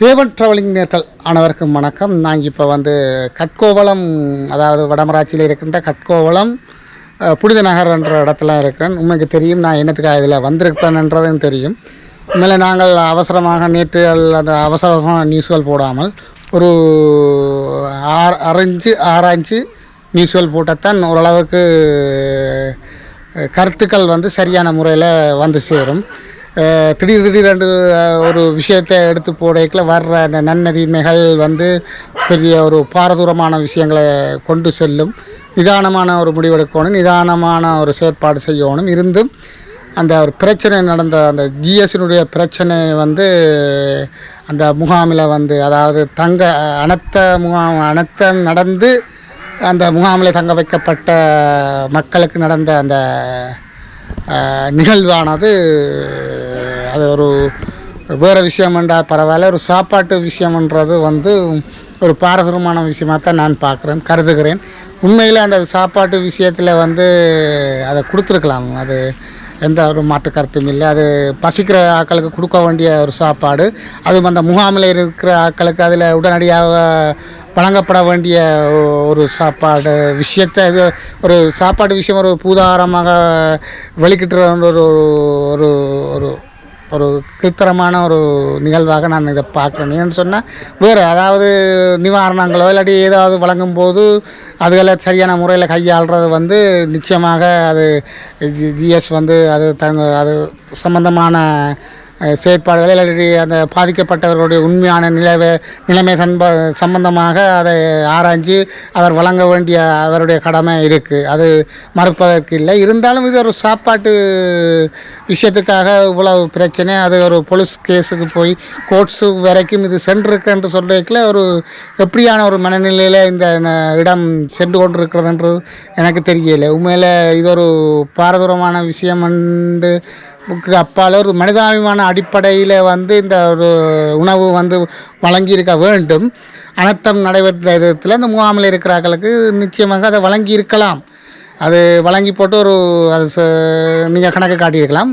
A1 travelling நேர்கள் அனைவருக்கும் வணக்கம். நாங்கள் இப்போ கட்கோவளம், அதாவது வடமராட்சியில் இருக்கின்ற கட்கோவளம் புனித நகர் என்ற இடத்துல இருக்கிறேன். உண்மைக்கு தெரியும் நான் என்னத்துக்காக இதில் வந்திருப்பேன்ன்றதும் தெரியும். உண்மையிலே நாங்கள் அவசரமாக நேற்று அந்த அவசரமாக நியூஸ்கள் போடாமல் ஒரு ஆராய்ச்சி நியூஸ்கள் போட்டத்தான் ஓரளவுக்கு கருத்துக்கள் சரியான முறையில் வந்து சேரும். திடீரென்று ஒரு விஷயத்தை எடுத்து போடைக்கில் வர்ற அந்த நன்மதிமைகள் பெரிய ஒரு பாரதூரமான விஷயங்களை கொண்டு செல்லும். நிதானமான ஒரு முடிவெடுக்கணும், நிதானமான ஒரு செயற்பாடு செய்யணும். இருந்தும் அந்த ஒரு பிரச்சனை நடந்த அந்த ஜிஎஸ்னுடைய பிரச்சனை அந்த முகாமில் அதாவது அனர்த்தம் நடந்து அந்த முகாமில் தங்க வைக்கப்பட்ட மக்களுக்கு நடந்த அந்த நிகழ்வானது அது ஒரு வேறு விஷயம்ன்றா பரவாயில்ல, ஒரு சாப்பாட்டு விஷயம்ன்றது ஒரு பாரதூரமான விஷயமாக தான் நான் கருதுகிறேன். உண்மையில் அந்த சாப்பாட்டு விஷயத்தில் அதை கொடுத்துருக்கலாம். அது எந்த ஒரு மாற்று கருத்தும் இல்லை. அது பசிக்கிற ஆட்களுக்கு கொடுக்க வேண்டிய ஒரு சாப்பாடு. அதுவும் அந்த முகாமில் இருக்கிற ஆட்களுக்கு அதில் உடனடியாக வழங்கப்பட வேண்டிய ஒரு சாப்பாடு விஷயத்தை இது ஒரு சாப்பாடு விஷயம் ஒரு பூதாரமாக வெளிக்கிட்டு ஒரு ஒரு ஒரு ஒரு கிருத்தரமான ஒரு நிகழ்வாக நான் இதை பார்க்குறேன். ஏன்னு சொன்னால் வேறு அதாவது நிவாரணங்களோ இல்லாட்டி ஏதாவது வழங்கும்போது அதுகளை சரியான முறையில் கையாளுறது நிச்சயமாக அது ஜிஎஸ் அது சம்பந்தமான செயற்பாடுகள் இல்லாட்டி அந்த பாதிக்கப்பட்டவர்களுடைய உண்மையான நிலைமை சம்பந்தமாக அதை ஆராய்ச்சி அவர் வழங்க வேண்டிய அவருடைய கடமை இருக்குது. அது மறுப்பதற்கு இல்லை. இருந்தாலும் இது ஒரு சாப்பாட்டு விஷயத்துக்காக இவ்வளவு பிரச்சனை, அது ஒரு போலீஸ் கேஸுக்கு போய் கோர்ட்ஸு வரைக்கும் இது சென்றிருக்குன்னு சொல்கிறதுக்குள்ள ஒரு எப்படியான ஒரு மனநிலையில் இந்த இடம் சென்று கொண்டிருக்கிறதுன்றது எனக்கு தெரியலை. உண்மையில் இது ஒரு பாரதூரமான விஷயம் அப்பால் ஒரு மனிதாபிமான அடிப்படையில் இந்த ஒரு உணவு வழங்கியிருக்க வேண்டும். அனர்த்தம் நடைபெற்ற விதத்தில் இந்த முகாமில் இருக்கிறார்களுக்கு நிச்சயமாக அதை வழங்கியிருக்கலாம். அது வழங்கி போட்டு ஒரு அது நீங்கள் கணக்கு காட்டியிருக்கலாம்.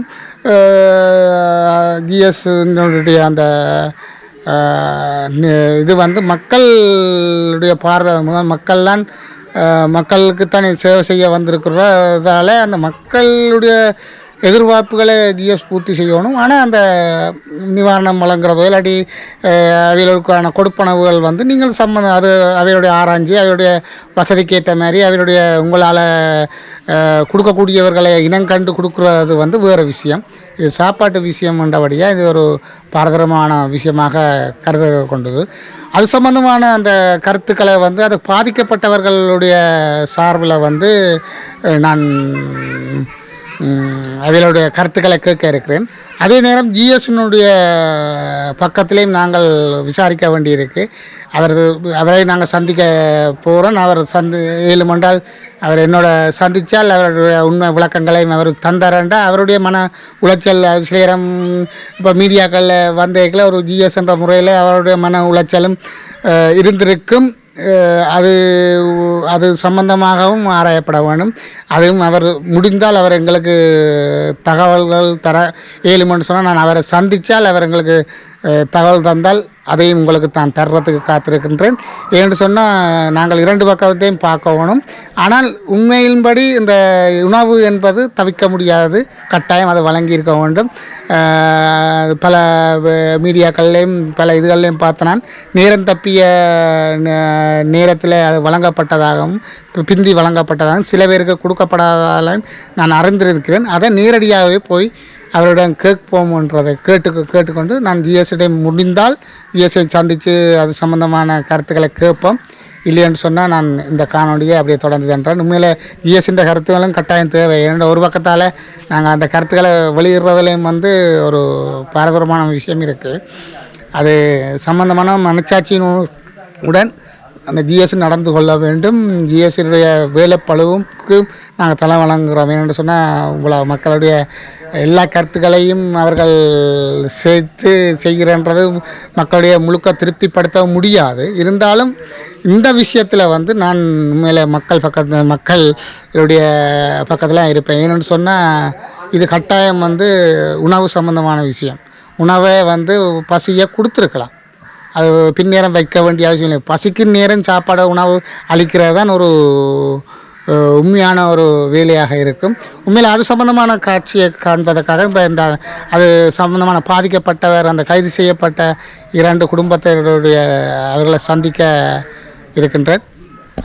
ஜிஎஸ்னுடைய அந்த இது மக்களுடைய மக்கள்லாம் மக்களுக்குத்தான் சேவை செய்ய வந்திருக்கிறதால அந்த மக்களுடைய எதிர்பார்ப்புகளை ஜிஎஸ் பூர்த்தி செய்யணும். ஆனால் அந்த நிவாரணம் வழங்குறதோ இல்லாட்டி அவைகளுக்கான கொடுப்பனவுகள் நீங்கள் அது அவையுடைய ஆராய்ச்சி அவையுடைய வசதிக்கு ஏற்ற மாதிரி அவையுடைய உங்களால் கொடுக்கக்கூடியவர்களை இனங்கண்டு கொடுக்குறது வேறு விஷயம். இது சாப்பாட்டு விஷயம் என்றபடியாக இது ஒரு பாரதூரமான விஷயமாக கருத கொண்டது. அது சம்பந்தமான அந்த கருத்துக்களை அது பாதிக்கப்பட்டவர்களுடைய சார்பில் நான் அவர்களுடைய கருத்துக்களை கேட்க இருக்கிறேன். அதே நேரம் ஜிஎஸ்னுடைய பக்கத்திலையும் நாங்கள் விசாரிக்க வேண்டியிருக்கு. அவரை நாங்கள் சந்திக்க போகிறோம். அவர் ஏழுமென்றால் அவர் என்னோட சந்தித்தால் அவருடைய உண்மை விளக்கங்களையும் அவர் தந்தாரண்டா அவருடைய மன உளைச்சல் சில நேரம் இப்போ மீடியாக்களில் வந்தேக்கில் ஒரு ஜிஎஸ் என்ற முறையில் அவருடைய மன உளைச்சலும் இருந்திருக்கும். அது சம்பந்தமாகவும் ஆராயப்பட வேண்டும். அதுவும் அவர் முடிந்தால் அவர் எங்களுக்கு தகவல்கள் தர இயலுமென்று சொன்னால் நான் அவரை சந்தித்தால் அவர் எங்களுக்கு தகவல் தந்தால் அதையும் உங்களுக்கு தான் தர்றதுக்கு காத்திருக்கின்றேன். ஏன்னு சொன்னால் நாங்கள் இரண்டு பக்கத்தையும் பார்க்கணும். ஆனால் உண்மையின்படி இந்த உணவு என்பது தவிர்க்க முடியாதது, கட்டாயம் அதை வழங்கியிருக்க வேண்டும். பல மீடியாக்கள்லேயும் பல இதுகள்லையும் பார்த்த நான் நேரம் தப்பிய நேரத்தில் அது வழங்கப்பட்டதாகவும் பிந்தி வழங்கப்பட்டதாகவும் சில பேருக்கு கொடுக்கப்படாதாலும் நான் அறிந்திருக்கிறேன். அதை நேரடியாகவே போய் அவரிடம் கேட்போம்ன்றதை கேட்டுக்கொண்டு நான் ஜிஎஸ்டியை முடிந்தால் ஜிஎஸ்ஐ சந்தித்து அது சம்பந்தமான கருத்துக்களை கேட்போம். இல்லைன்னு சொன்னால் நான் இந்த காணொலியை அப்படியே தொடர்ந்து சென்றேன். உண்மையில் ஜிஎஸ்டின்ற கருத்துக்களும் கட்டாயம் தேவை. ஏன்னா ஒரு பக்கத்தால் நாங்கள் அந்த கருத்துக்களை வெளியிடுறதுலேயும் ஒரு பாரதூரமான விஷயம் இருக்குது. அது சம்பந்தமான மனச்சாட்சியினுடன் அந்த ஜிஎஸ் நடந்து கொள்ள வேண்டும். ஜிஎஸ்டியுடைய வேலைப்பழுவுக்கு நாங்கள் தலை வழங்குகிறோம். ஏன்னு சொன்னால் இவ்வளோ மக்களுடைய எல்லா கருத்துக்களையும் அவர்கள் சேர்த்து செய்கிறன்றது மக்களுடைய முழுக்க திருப்திப்படுத்த முடியாது. இருந்தாலும் இந்த விஷயத்தில் நான் உண்மையில மக்களுடைய பக்கத்தில் இருப்பேன். ஏன்னு சொன்னால் இது கட்டாயம் உணவு சம்பந்தமான விஷயம். உணவை பசியை கொடுத்துருக்கலாம். அது பின்னேரம் வைக்க வேண்டிய அவசியம் இல்லை. பசிக்கு நேரம் சாப்பாடு உணவு அளிக்கிறது தான் ஒரு உண்மையான ஒரு வேலையாக இருக்கும். உண்மையில் அது சம்பந்தமான காட்சியை காண்பதற்காக இப்போ இந்த அது சம்பந்தமான பாதிக்கப்பட்டவர் அந்த கைது செய்யப்பட்ட 2 குடும்பத்தினருடைய அவர்களை சந்திக்க இருக்கின்றேன்.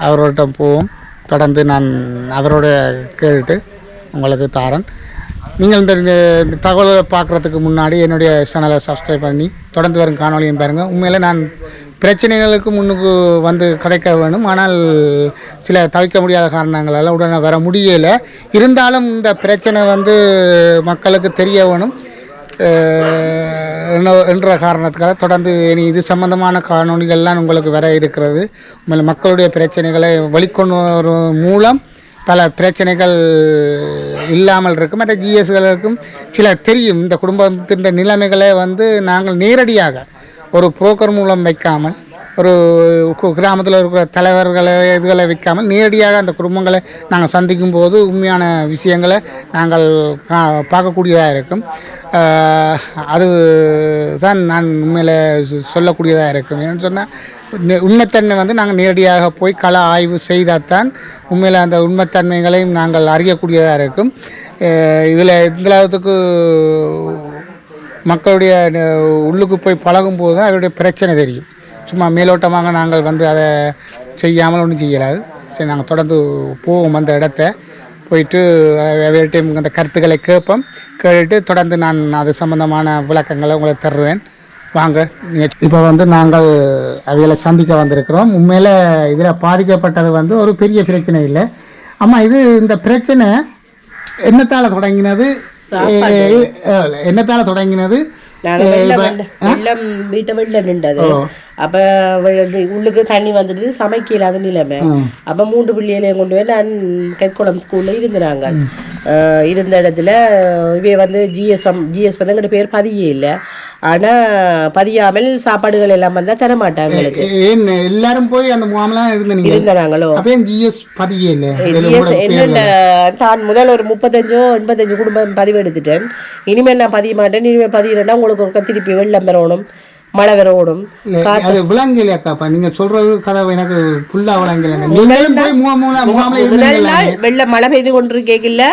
அவர்களிடம் போவோம். தொடர்ந்து நான் அவரோட கேட்டு உங்களுக்கு தாரேன். நீங்கள் இந்த தகவலை பார்க்குறதுக்கு முன்னாடி என்னுடைய சேனலை சப்ஸ்கிரைப் பண்ணி தொடர்ந்து வரும் காணொலியும் பாருங்கள். உண்மையில் நான் பிரச்சனைகளுக்கு முன்னுக்கு வந்து கதைக்க வேணும். ஆனால் சில தவிர்க்க முடியாத காரணங்களால் உடனே வர முடியலை. இருந்தாலும் இந்த பிரச்சனை வந்து மக்களுக்கு தெரிய வேணும் என்ற காரணத்துக்காக தொடர்ந்து இனி இது சம்பந்தமான காணொலிகள்லாம் உங்களுக்கு வர இருக்கிறது. மக்களுடைய பிரச்சனைகளை வெளிக்கொண்டு வரும் மூலம் பல பிரச்சனைகள் இல்லாமல் இருக்கும். மற்ற ஜிஎஸ்களுக்கும் சில தெரியும். இந்த குடும்பத்தின் நிலைமைகளை வந்து நாங்கள் நேரடியாக ஒரு புரோக்கர் மூலம் வைக்காமல், ஒரு கிராமத்தில் இருக்கிற தலைவர்களை இதுகளை வைக்காமல் நேரடியாக அந்த குடும்பங்களை நாங்கள் சந்திக்கும் போது உண்மையான விஷயங்களை நாங்கள் பார்க்கக்கூடியதாக இருக்கும். அது தான் நான் உண்மையில் சொல்லக்கூடியதாக இருக்கும். ஏன்னு சொன்னால் உண்மைத்தன்மை வந்து நாங்கள் நேரடியாக போய் கள ஆய்வு செய்தால் தான் உண்மையில் அந்த உண்மைத்தன்மைகளையும் நாங்கள் அறியக்கூடியதாக இருக்கும். இதில் இந்த அளவுக்கு மக்களுடைய உள்ளுக்கு போய் பழகும்போது தான் அவருடைய பிரச்சனை தெரியும். சும்மா மேலோட்டமாக நாங்கள் வந்து அதை செய்யாமல் ஒன்றும் செய்யலாது. சரி, நாங்கள் தொடர்ந்து போவோம். அந்த இடத்த போயிட்டு அவர்கிட்டையும் அந்த கருத்துக்களை கேட்போம். கேட்டு தொடர்ந்து நான் அது சம்பந்தமான விளக்கங்களை உங்களுக்கு தருவேன். வாங்க. இப்போ வந்து நாங்கள் அவைகளை சந்திக்க வந்திருக்கிறோம். உண்மையில் இதில் பாதிக்கப்பட்டது வந்து ஒரு பெரிய பிரச்சனை இல்லை. அம்மா, இது இந்த பிரச்சனை என்னத்தால் தொடங்கினது? என்னத்தால் தொடங்கினது? வெள்ளம் வீட்டை வெள்ளம் நின்றது. அப்போ உள்ளுக்கு தண்ணி வந்துட்டு சமைக்க இல்லாத நிலைமை. அப்போ 3 பிள்ளைகளையும் கொண்டு போய் நான் கைக்குளம் ஸ்கூலில் இருந்தாங்க. இருந்த இடத்துல இவே வந்து ஜிஎஸ் வந்து எங்கிட்ட பேர் பதியே இல்லை. ஆனால் பதியாமல் சாப்பாடுகள் எல்லாம் வந்தால் தரமாட்டாங்க. எல்லாரும் போய் அந்த இருந்தாங்களோ ஜிஎஸ் என்னென்ன தான் முதல் ஒரு 35 குடும்பம் பதிவு எடுத்துட்டேன். இனிமேல் நான் பதிய மாட்டேன். இனிமேல் பதிகிறேன்னா உங்களுக்கு ஒரு திருப்பி வெள்ளம் வரணும், மழை வரணும். விளங்கலையாக்கா நீங்க சொல்றது கதை எனக்கு ஃபுல்லா விளங்கல. வெள்ளம் மழை பெய்து கொண்டிருக்கல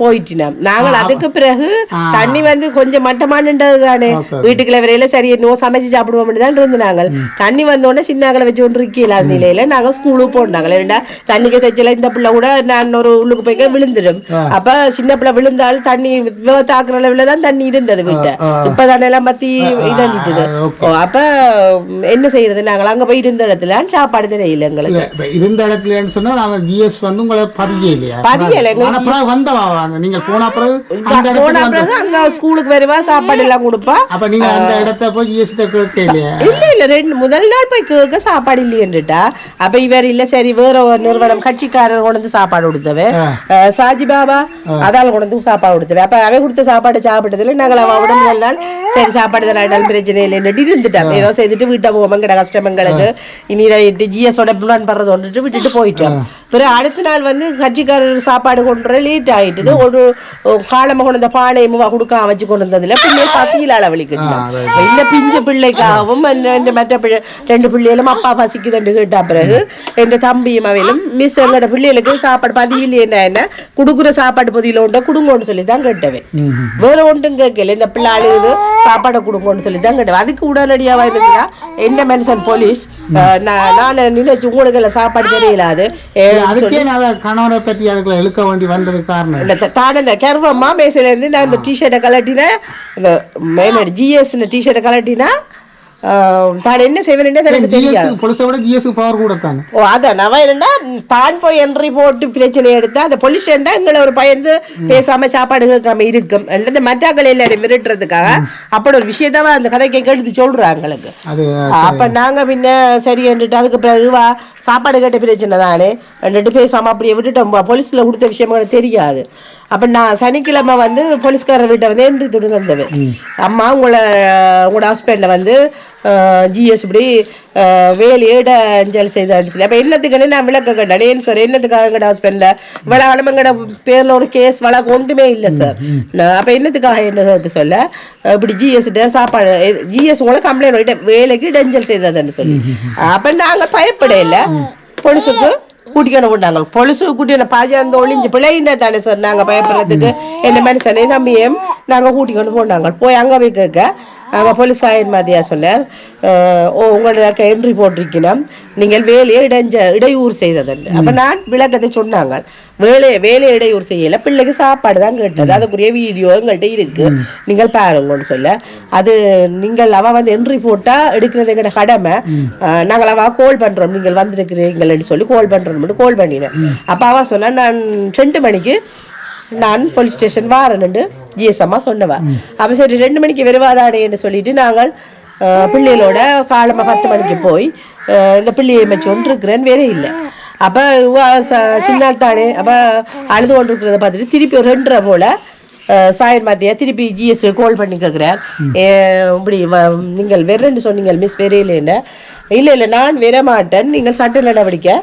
போயிட்டினோம். நாங்கள் அதுக்கு பிறகு தண்ணி வந்து கொஞ்சம் மட்டமானது தானே, வீட்டுக்குள்ள வரையில சரி நோ சமைச்சு சாப்பிடுவோம் தான் இருந்து. நாங்கள் தண்ணி வந்தோடனே சின்னாக்களை வச்சு கொண்டு இருக்கல நிலையில நாங்கள் ஸ்கூலுக்கு போனாங்க. ஏன்னா தண்ணிக்கு தைச்சல இந்த பிள்ளை கூட நான் ஒரு உள்ளுக்கு போய் விழுந்துடும். அப்ப சின்ன பிள்ளை விழுந்தாலும் தண்ணி தாக்குற அளவுல தான் தண்ணி இருந்தது வீட்டை. இப்பதானே எல்லாம் பத்தி அப்ப என்ன செய்யறது? நாங்கள் அங்க போய் இருந்த இடத்துல சாப்பாடு தெரியல எங்களுக்கு. இருந்த இடத்துல சொன்னா நாங்க ஜிஎஸ் வந்து உங்களை பதியல நீங்க போன பிறகு அங்க ஸ்கூலுக்கு வருவா சாப்பாடு எல்லாம் கொடுப்பா. அப்ப நீங்க அந்த இடத்த போய் ஜிஎஸ் இல்ல முதல் நாள் போய் கேட்க சாப்பாடு இல்லையன்றுட்டா. அப்ப இவர் இல்ல சரி வேற ஒரு நிறுவனம் கட்சிக்காரர் கொண்டு சாப்பாடு கொடுத்தவ சாஜி பாபா அதால கொண்டு சாப்பாடு கொடுத்தவ. அப்ப அவ கொடுத்த சாப்பாடு சாப்பிட்டதுல நாங்கள் அவட முதல் நாள் சரி சாப்பாடு தராட்டாலும் பிரச்சனை இல்லை இருந்துட்டோம். ஏதோ செய்துட்டு வீட்டை போவோம் கிட்ட கஷ்டமங்களுக்கு இனி இதை ஜிஎஸோட பிளான் பண்றது வந்துட்டு விட்டுட்டு போயிட்டோம். பிறகு அடுத்த நாள் வந்து கட்சிக்காரர் சாப்பாடு கொண்டு லேட் ஆயிட்டுது. ஒரு காலமாக கொண்டு வந்த பானையும் கொடுக்க வச்சு கொண்டு வந்ததுல பிள்ளை பசியில அளவழிக்கிட்டோம். இந்த பிஞ்சு பிள்ளைக்காகவும் மற்ற 2 பிள்ளைகளும் அப்பா பசிக்குதுன்னு கேட்டா பிறகு என் தம்பியும் அவையிலும் மிஸ் எங்களோட பிள்ளைகளுக்கு சாப்பாடு பதிவில் என்ன குடுக்குற சாப்பாடு பதிவில் உண்டோ குடுங்கன்னு சொல்லி தான் கேட்டவேன். வேற ஒன்றும் கேட்கல. இந்த பிள்ளை அழுகுது சாப்பாடை கொடுங்கன்னு சொல்லி தான் கேட்டேன். அதுக்கு உடனடியாக என்ன மனுஷன் போலீஸ் நான் நினைச்சு உங்களுக்கு சாப்பாடு தெரியலாது கணவரை பற்றி அதுக்குள்ள இழுக்க வேண்டி வந்தது காரணம் தானே இந்த கர்வமா மேசையில இருந்து நான் இந்த டிஷர்ட்டை கலட்டினேன். இந்த மேலடி ஜிஎஸ் டிஷர்ட்டை கலட்டினா தான் என்ன செய்வேன் தெரியாது. தான் போய் என்ட்ரி போட்டு பிரச்சனை எடுத்தா அந்த போலீஸ் எங்களை ஒரு பயந்து பேசாம சாப்பாடு கேட்காம இருக்கும். மற்றாக்கள் எல்லாரும் மிரட்டுறதுக்காக அப்படி ஒரு விஷயத்தான் அந்த கதை கேட்க எடுத்து சொல்றாங்க எங்களுக்கு. அப்ப நாங்க பின்ன சரி என்றுட்டு அதுக்கு பிறகு சாப்பாடு கேட்ட பிரச்சனை தானே பேசாம அப்படியே விட்டுட்டோம். போலீஸ்ல கொடுத்த விஷயம் தெரியாது. அப்ப நான் சனிக்கிழமை வந்து போலீஸ்காரர் வீட்டை வந்து என்று துடு தந்தவன் அம்மா உங்களோட ஹஸ்பண்ட வந்து ஜிஎஸ் இப்படி வேலையை அஞ்சல் செய்தான்னு சொல்லி அப்ப என்னத்துக்குன்னு நான் விளக்க கேட்டேன் ஏன் சார் என்னத்துக்காக எங்கட ஹஸ்பண்ட்ல இவ்வளவு எங்கட பேர்ல ஒரு கேஸ் வழக்கு ஒன்றுமே இல்லை சார் அப்ப என்னத்துக்காக என்ன சொல்ல இப்படி ஜிஎஸ் சாப்பாடு ஜிஎஸ் உங்களை கம்ப்ளைண்ட் வேலைக்கு இடைஞ்சல் செய்ததுன்னு சொல்லி அப்ப நாங்க பயப்பட இல்லை போலீஸுக்கு கூட்டிக்கணும் போட்டாங்க பொலிசு கூட்டின பாஜாந்த ஒளிஞ்சு பிள்ளைன்னா தானே சார் நாங்கள் பயப்படுறதுக்கு என்ன மனுஷனை தம்பியும் நாங்கள் கூட்டிக்கொண்டு போனாங்க போய் அங்கே போய் கேட்க அங்கே போலீஸ் ஆயன் மாதிரியா சொன்னார் உங்களுக்கு என்ட்ரி போட்டிருக்கணும் நீங்கள் வேலையை இடையூறு செய்ததுன்னு அப்போ நான் விளக்கத்தை சொன்னாங்க வேலையை இடையூறு செய்யலை பிள்ளைக்கு சாப்பாடு தான் கேட்டது அதுக்குரிய வீடியோ எங்கள்கிட்ட இருக்கு நீங்கள் பாருங்கன்னு சொல்ல அது நீங்கள் அவள் வந்து என்ட்ரி போட்டால் எடுக்கிறது எங்கள்ட கடமை நாங்கள் அவள் கால் பண்ணுறோம் நீங்கள் வந்திருக்கிறீங்கள்னு சொல்லி கால் பண்ணுறோம்னு கால் பண்ணினேன் அப்போ அவள் சொன்னால் நான் 2 மணிக்கு நான் போலீஸ் ஸ்டேஷன் வாரேன்னு ஜிஎஸ் அம்மா சொன்னவா அப்போ சரி 2 மணிக்கு வருவாதானேன்னு சொல்லிட்டு நாங்கள் பிள்ளைகளோட காலமாக 10 மணிக்கு போய் இந்த பிள்ளையை வச்சு இருக்கிறேன் வேற இல்லை அப்போ சின்னால் தானே அப்போ அழுது கொண்டு இருக்கிறத பார்த்துட்டு திருப்பி ஒரு 2:30 போல சாயர் மாத்தியா திருப்பி ஜிஎஸ் கால் பண்ணி கேட்குறார் இப்படி நீங்கள் வெறன்னு சொன்னீங்க மிஸ் வேற இல்லைன்னு இல்லை நான் வர மாட்டேன் நீங்கள் சட்ட நடவடிக்கை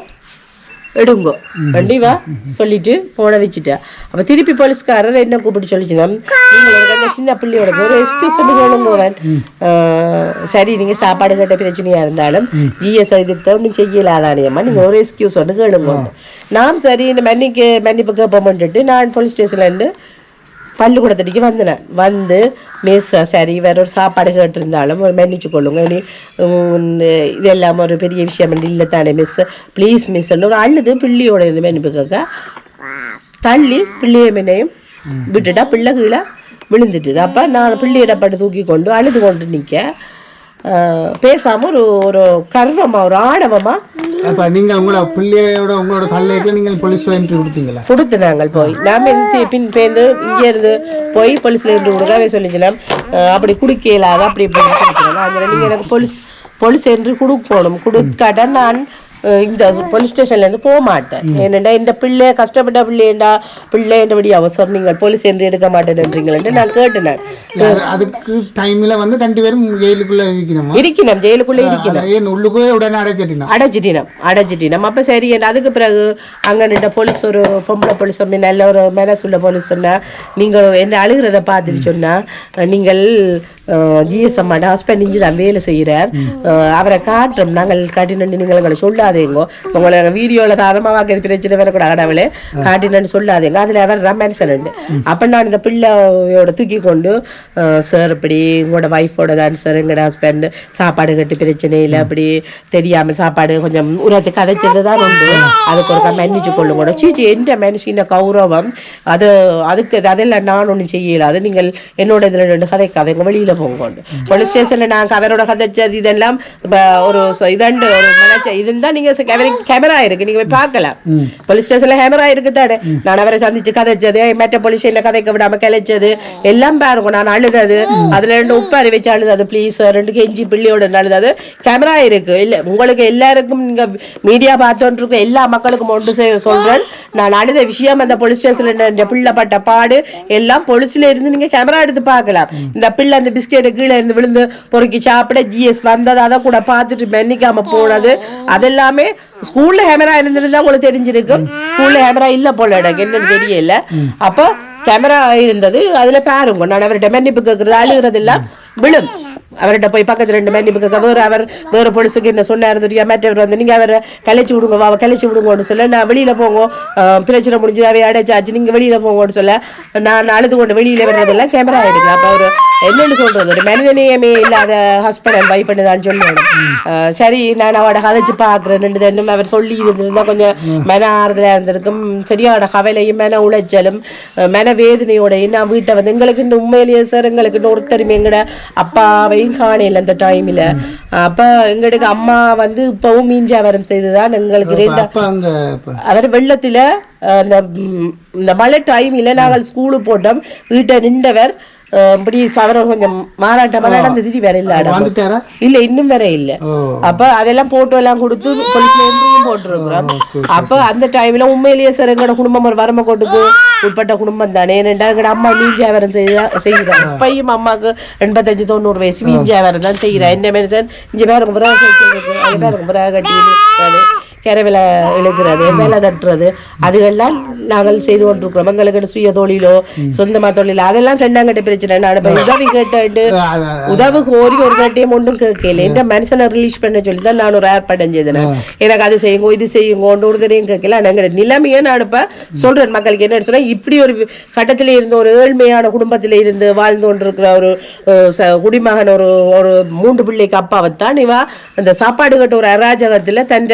எடுங்கோ கண்டிப்பா சொல்லிட்டு போனை வச்சுட்டேன் அப்ப திருப்பி போலீஸ்காரர் என்ன கூப்பிட்டு சொல்லிச்சுன்னா நீங்க சின்ன பிள்ளையோட ஒரு எக்ஸ்கியூஸ் சொல்லி கேளுங்க சரி நீங்க சாப்பாடு கேட்ட பிரச்சனையா இருந்தாலும் ஜிஎஸ் எதிர்த்து ஒன்றும் செய்யலாதானியம்மா நீங்க ஒரு எக்ஸ்கியூஸ் ஒன்று கேளுங்க நான் சரி இந்த மன்னிப்பு கேட்போம்ட்டு நான் போலீஸ் ஸ்டேஷன்ல இருந்து பள்ளிக்கூடத்தடிக்கு வந்தேன் வந்து மிஸ் சரி வேற ஒரு சாப்பாடு கேட்டிருந்தாலும் ஒரு மன்னிச்சு கொள்ளுங்க நீ இதெல்லாம் ஒரு பெரிய விஷயம் இல்லை தானே மிஸ் ப்ளீஸ் மிஸ் ஒரு அழுது பிள்ளையோட இருந்து மன்னிப்பு கேட்க தள்ளி பிள்ளைய மீனையும் விட்டுட்டா பிள்ளை கீழே விழுந்துட்டுது அப்போ நான் பிள்ளையிடப்பட்டு தூக்கி கொண்டு அழுது கொண்டு நிற்க பேசாம ஒரு கர்வமா ஒரு ஆணவமா அப்ப நீங்க உங்களோட தள்ளைக்கு நீங்கள் போலீஸ்ல என்ட்ரி கொடுத்தீங்களா கொடுத்துனாங்க போய் நாம பின் பேருந்து இங்க இருந்து போய் போலீஸ்ல என்ட்ரி கொடுக்கவே சொல்லிச்சுனா அப்படி குடிக்கலாத அப்படி நீங்க எனக்கு போலீஸ் என்ட்ரி கொடுக்கணும் கொடுக்காட்டா நான் இந்த போலீஸ் ஸ்டேஷன்ல இருந்து போக மாட்டேன் ஏனண்டா இந்த பிள்ளை கஷ்டப்பட்ட பிள்ளைன்றபடி அவசரம் நீங்கள் போலீஸ் என்று எடுக்க மாட்டேன்றீங்களே நான் கேட்டேன் அதுக்கு டைம்ல வந்து 2 பேரும் ஜெயிலுக்குள்ள இருக்கணும் ஜெயிலுக்குள்ள இருக்கணும் உள்ளுக்குள்ளே உடனே அடைச்சிட்டினம் அப்ப சரி அதுக்கு பிறகு அங்க நின்ற போலீஸ் ஒரு பொம்பளை போலீஸ் நல்ல ஒரு மனசுள்ள போலீஸ் சொன்னா நீங்கள் என்ன அழுகிறத பார்த்துட்டு சொன்னா நீங்கள் ஜிஎஸ் அம்மாட ஹஸ்பண்ட் இஞ்சி தான் வேலை செய்கிறார் அவரை காட்டுறோம் நாங்கள் காட்டினு நீங்கள் எங்களை சொல்லாதேங்கோ உங்களை வீடியோவில் தாரமாக பிரச்சனை வரக்கூடாது கடவுளே காட்டினு சொல்லாதேங்க அதில் அவர் ரமேன்சன் உண்டு அப்போ நான் இந்த பிள்ளையோட தூக்கி கொண்டு சார் இப்படி உங்களோட ஒய்ஃபோட தான் சார் எங்களோட ஹஸ்பண்ட் சாப்பாடு கட்டு பிரச்சனை இல்லை அப்படி தெரியாமல் சாப்பாடு கொஞ்சம் உரத்து கதைச்சது தான் உண்டு அதுக்கு ஒரு மன்னிச்சு கொள்ளுங்க சீச்சி எந்த மனுஷின கௌரவம் அதுக்கு அதெல்லாம் நான் ஒன்றும் செய்யல அது நீங்கள் என்னோட இதில் 2 கதைக்காதங்க வெளியில் போங்கோண்டு போலீஸ் ஸ்டேஷன்ல நான் அவரோட கதைச்சது இதெல்லாம் ஒரு இதாண்டு ஒரு இதுதான் நீங்க கேமரா இருக்கு நீங்க போய் பார்க்கலாம் போலீஸ் ஸ்டேஷன்ல கேமரா இருக்கு தானே நான் அவரை சந்திச்சு கதைச்சது மற்ற போலீஸ் ஸ்டேஷன்ல கதைக்க விடாம கிளைச்சது எல்லாம் பாருங்க நான் அழுதது அதுல 2 உப்பாரி வச்சு அழுதது ப்ளீஸ் 2 கெஞ்சி பிள்ளையோட அழுதது கேமரா இருக்கு இல்ல உங்களுக்கு எல்லாருக்கும் நீங்க மீடியா பார்த்தோன்னு இருக்க எல்லா மக்களுக்கும் ஒன்று சொல்றேன் நான் அழுத விஷயம் அந்த போலீஸ் ஸ்டேஷன்ல பிள்ளை பட்ட பாடு எல்லாம் போலீஸ்ல இருந்து நீங்க கேமரா எடுத்து பார்க்கலாம் இந்த பிள்ளை அந்த பிஸ்கெட் கீழே இருந்து விழுந்து பொறுக்கி சாப்பிட ஜிஎஸ் வந்தது அதை கூட பார்த்துட்டு மன்னிக்காம போனது அதெல்லாமே ஸ்கூல்ல கேமரா இருந்திருந்தா உங்களுக்கு தெரிஞ்சிருக்கும் ஸ்கூல்ல கேமரா இல்ல போல எனக்கு என்னன்னு தெரியல அப்போ கேமரா இருந்தது அதுல பாருங்க நான் அவர்கிட்ட மன்னிப்பு கேட்கறது அழுகிறது எல்லாம் விழும் அவர்கிட்ட போய் பக்கத்துல 2 மன்னிப்பு கேட்க வேற போலீஸுக்கு என்ன சொன்னாரு தெரியா மற்றவர் வந்து நீங்க அவரை கலைச்சு விடுங்க கலைச்சு விடுங்கன்னு சொல்ல நான் வெளியில போங்க பிரச்சனை முடிஞ்சு அவை அடைச்சாச்சு நீங்க வெளியில போங்கன்னு சொல்ல நான் அழுது கொண்டு வெளியில வர்றதெல்லாம் கேமரா எடுக்கலாம் அப்ப அவர் என்னன்னு சொல்றது ஒரு மனிதநேயமே இல்லாத ஹஸ்பண்ட் அண்ட் ஒய்ஃப் தான் சொல்லணும் சரி நான் அவட கதைச்சு பாக்குறேன் அவர் சொல்லி இருந்திருந்தா கொஞ்சம் மன ஆறுதலா இருந்திருக்கும் சரியான கவலையும் மன உளைச்சலும் மன வேதனையோடையும் நான் வீட்டை வந்து எங்களுக்கு உண்மையிலேயே சார் எங்களுக்கு ஒருத்தருமே எங்கட அப்பாவை காணையில் அந்த டைம்ல அப்ப எங்களுக்கு அம்மா வந்து இப்பவும் மீஞ்சாவரம் செய்துதான் எங்களுக்கு அவர் வெள்ளத்துல இந்த மழை டைம்ல நாங்கள் ஸ்கூலு போட்டோம் வீட்டை நின்றவர் இப்படி அவர்கள் கொஞ்சம் மாறாட்டமா நடந்து திடீர் வேற இல்ல வந்துட்டாரா இல்ல இன்னும் வேற இல்ல. அப்ப அதெல்லாம் போட்டோ எல்லாம் கொடுத்து போலீஸ்ல எம்பையும் போட்டுருக்கிறோம். அப்ப அந்த டைம்ல உண்மையிலேயே சார் எங்களோட குடும்பம் ஒரு வரம கொட்டுக்கு உட்பட்ட குடும்பம் தானே. ஏனென்றா எங்கட அம்மா மீஞ்சாவரம் செய்கிறாங்க. இப்பயும் அம்மாவுக்கு 85-90 வயசு மீஞ்சாவரம் தான் செய்யறா. என்ன மனுஷன் இங்க பேருக்கு பிறகு கட்டி கரவில இழுக்கிறது மேல தட்டுறது அதுகெல்லாம் நாங்கள் செய்து கொண்டிருக்கிறோம். எங்களுக்கு சுய தொழிலோ சொந்தமா தொழிலோ அதெல்லாம் ரெண்டாங்கட்ட பிரச்சனை. நான் உதவி கேட்டு உதவி கோரி ஒரு கட்டையும் ஒன்றும் கேட்கல. என்ற மனுஷனை ரிலீஸ் பண்ண சொல்லி தான் நான் ஒரு ஏற்பாடு செய்தேன். எனக்கு அது செய்யுங்க இது செய்யுங்க ஒரு தடையும் கேட்கல. எங்களோட நிலைமையை நான் இப்ப சொல்றேன் மக்களுக்கு. என்ன சொன்னா இப்படி ஒரு கட்டத்தில இருந்து ஒரு ஏழ்மையான குடும்பத்தில இருந்து வாழ்ந்து கொண்டிருக்கிற ஒரு குடிமகன் ஒரு 3 பிள்ளைக்கு அப்பாவைத்தான் இவா அந்த சாப்பாடு கட்ட ஒரு அராஜகத்துல தன்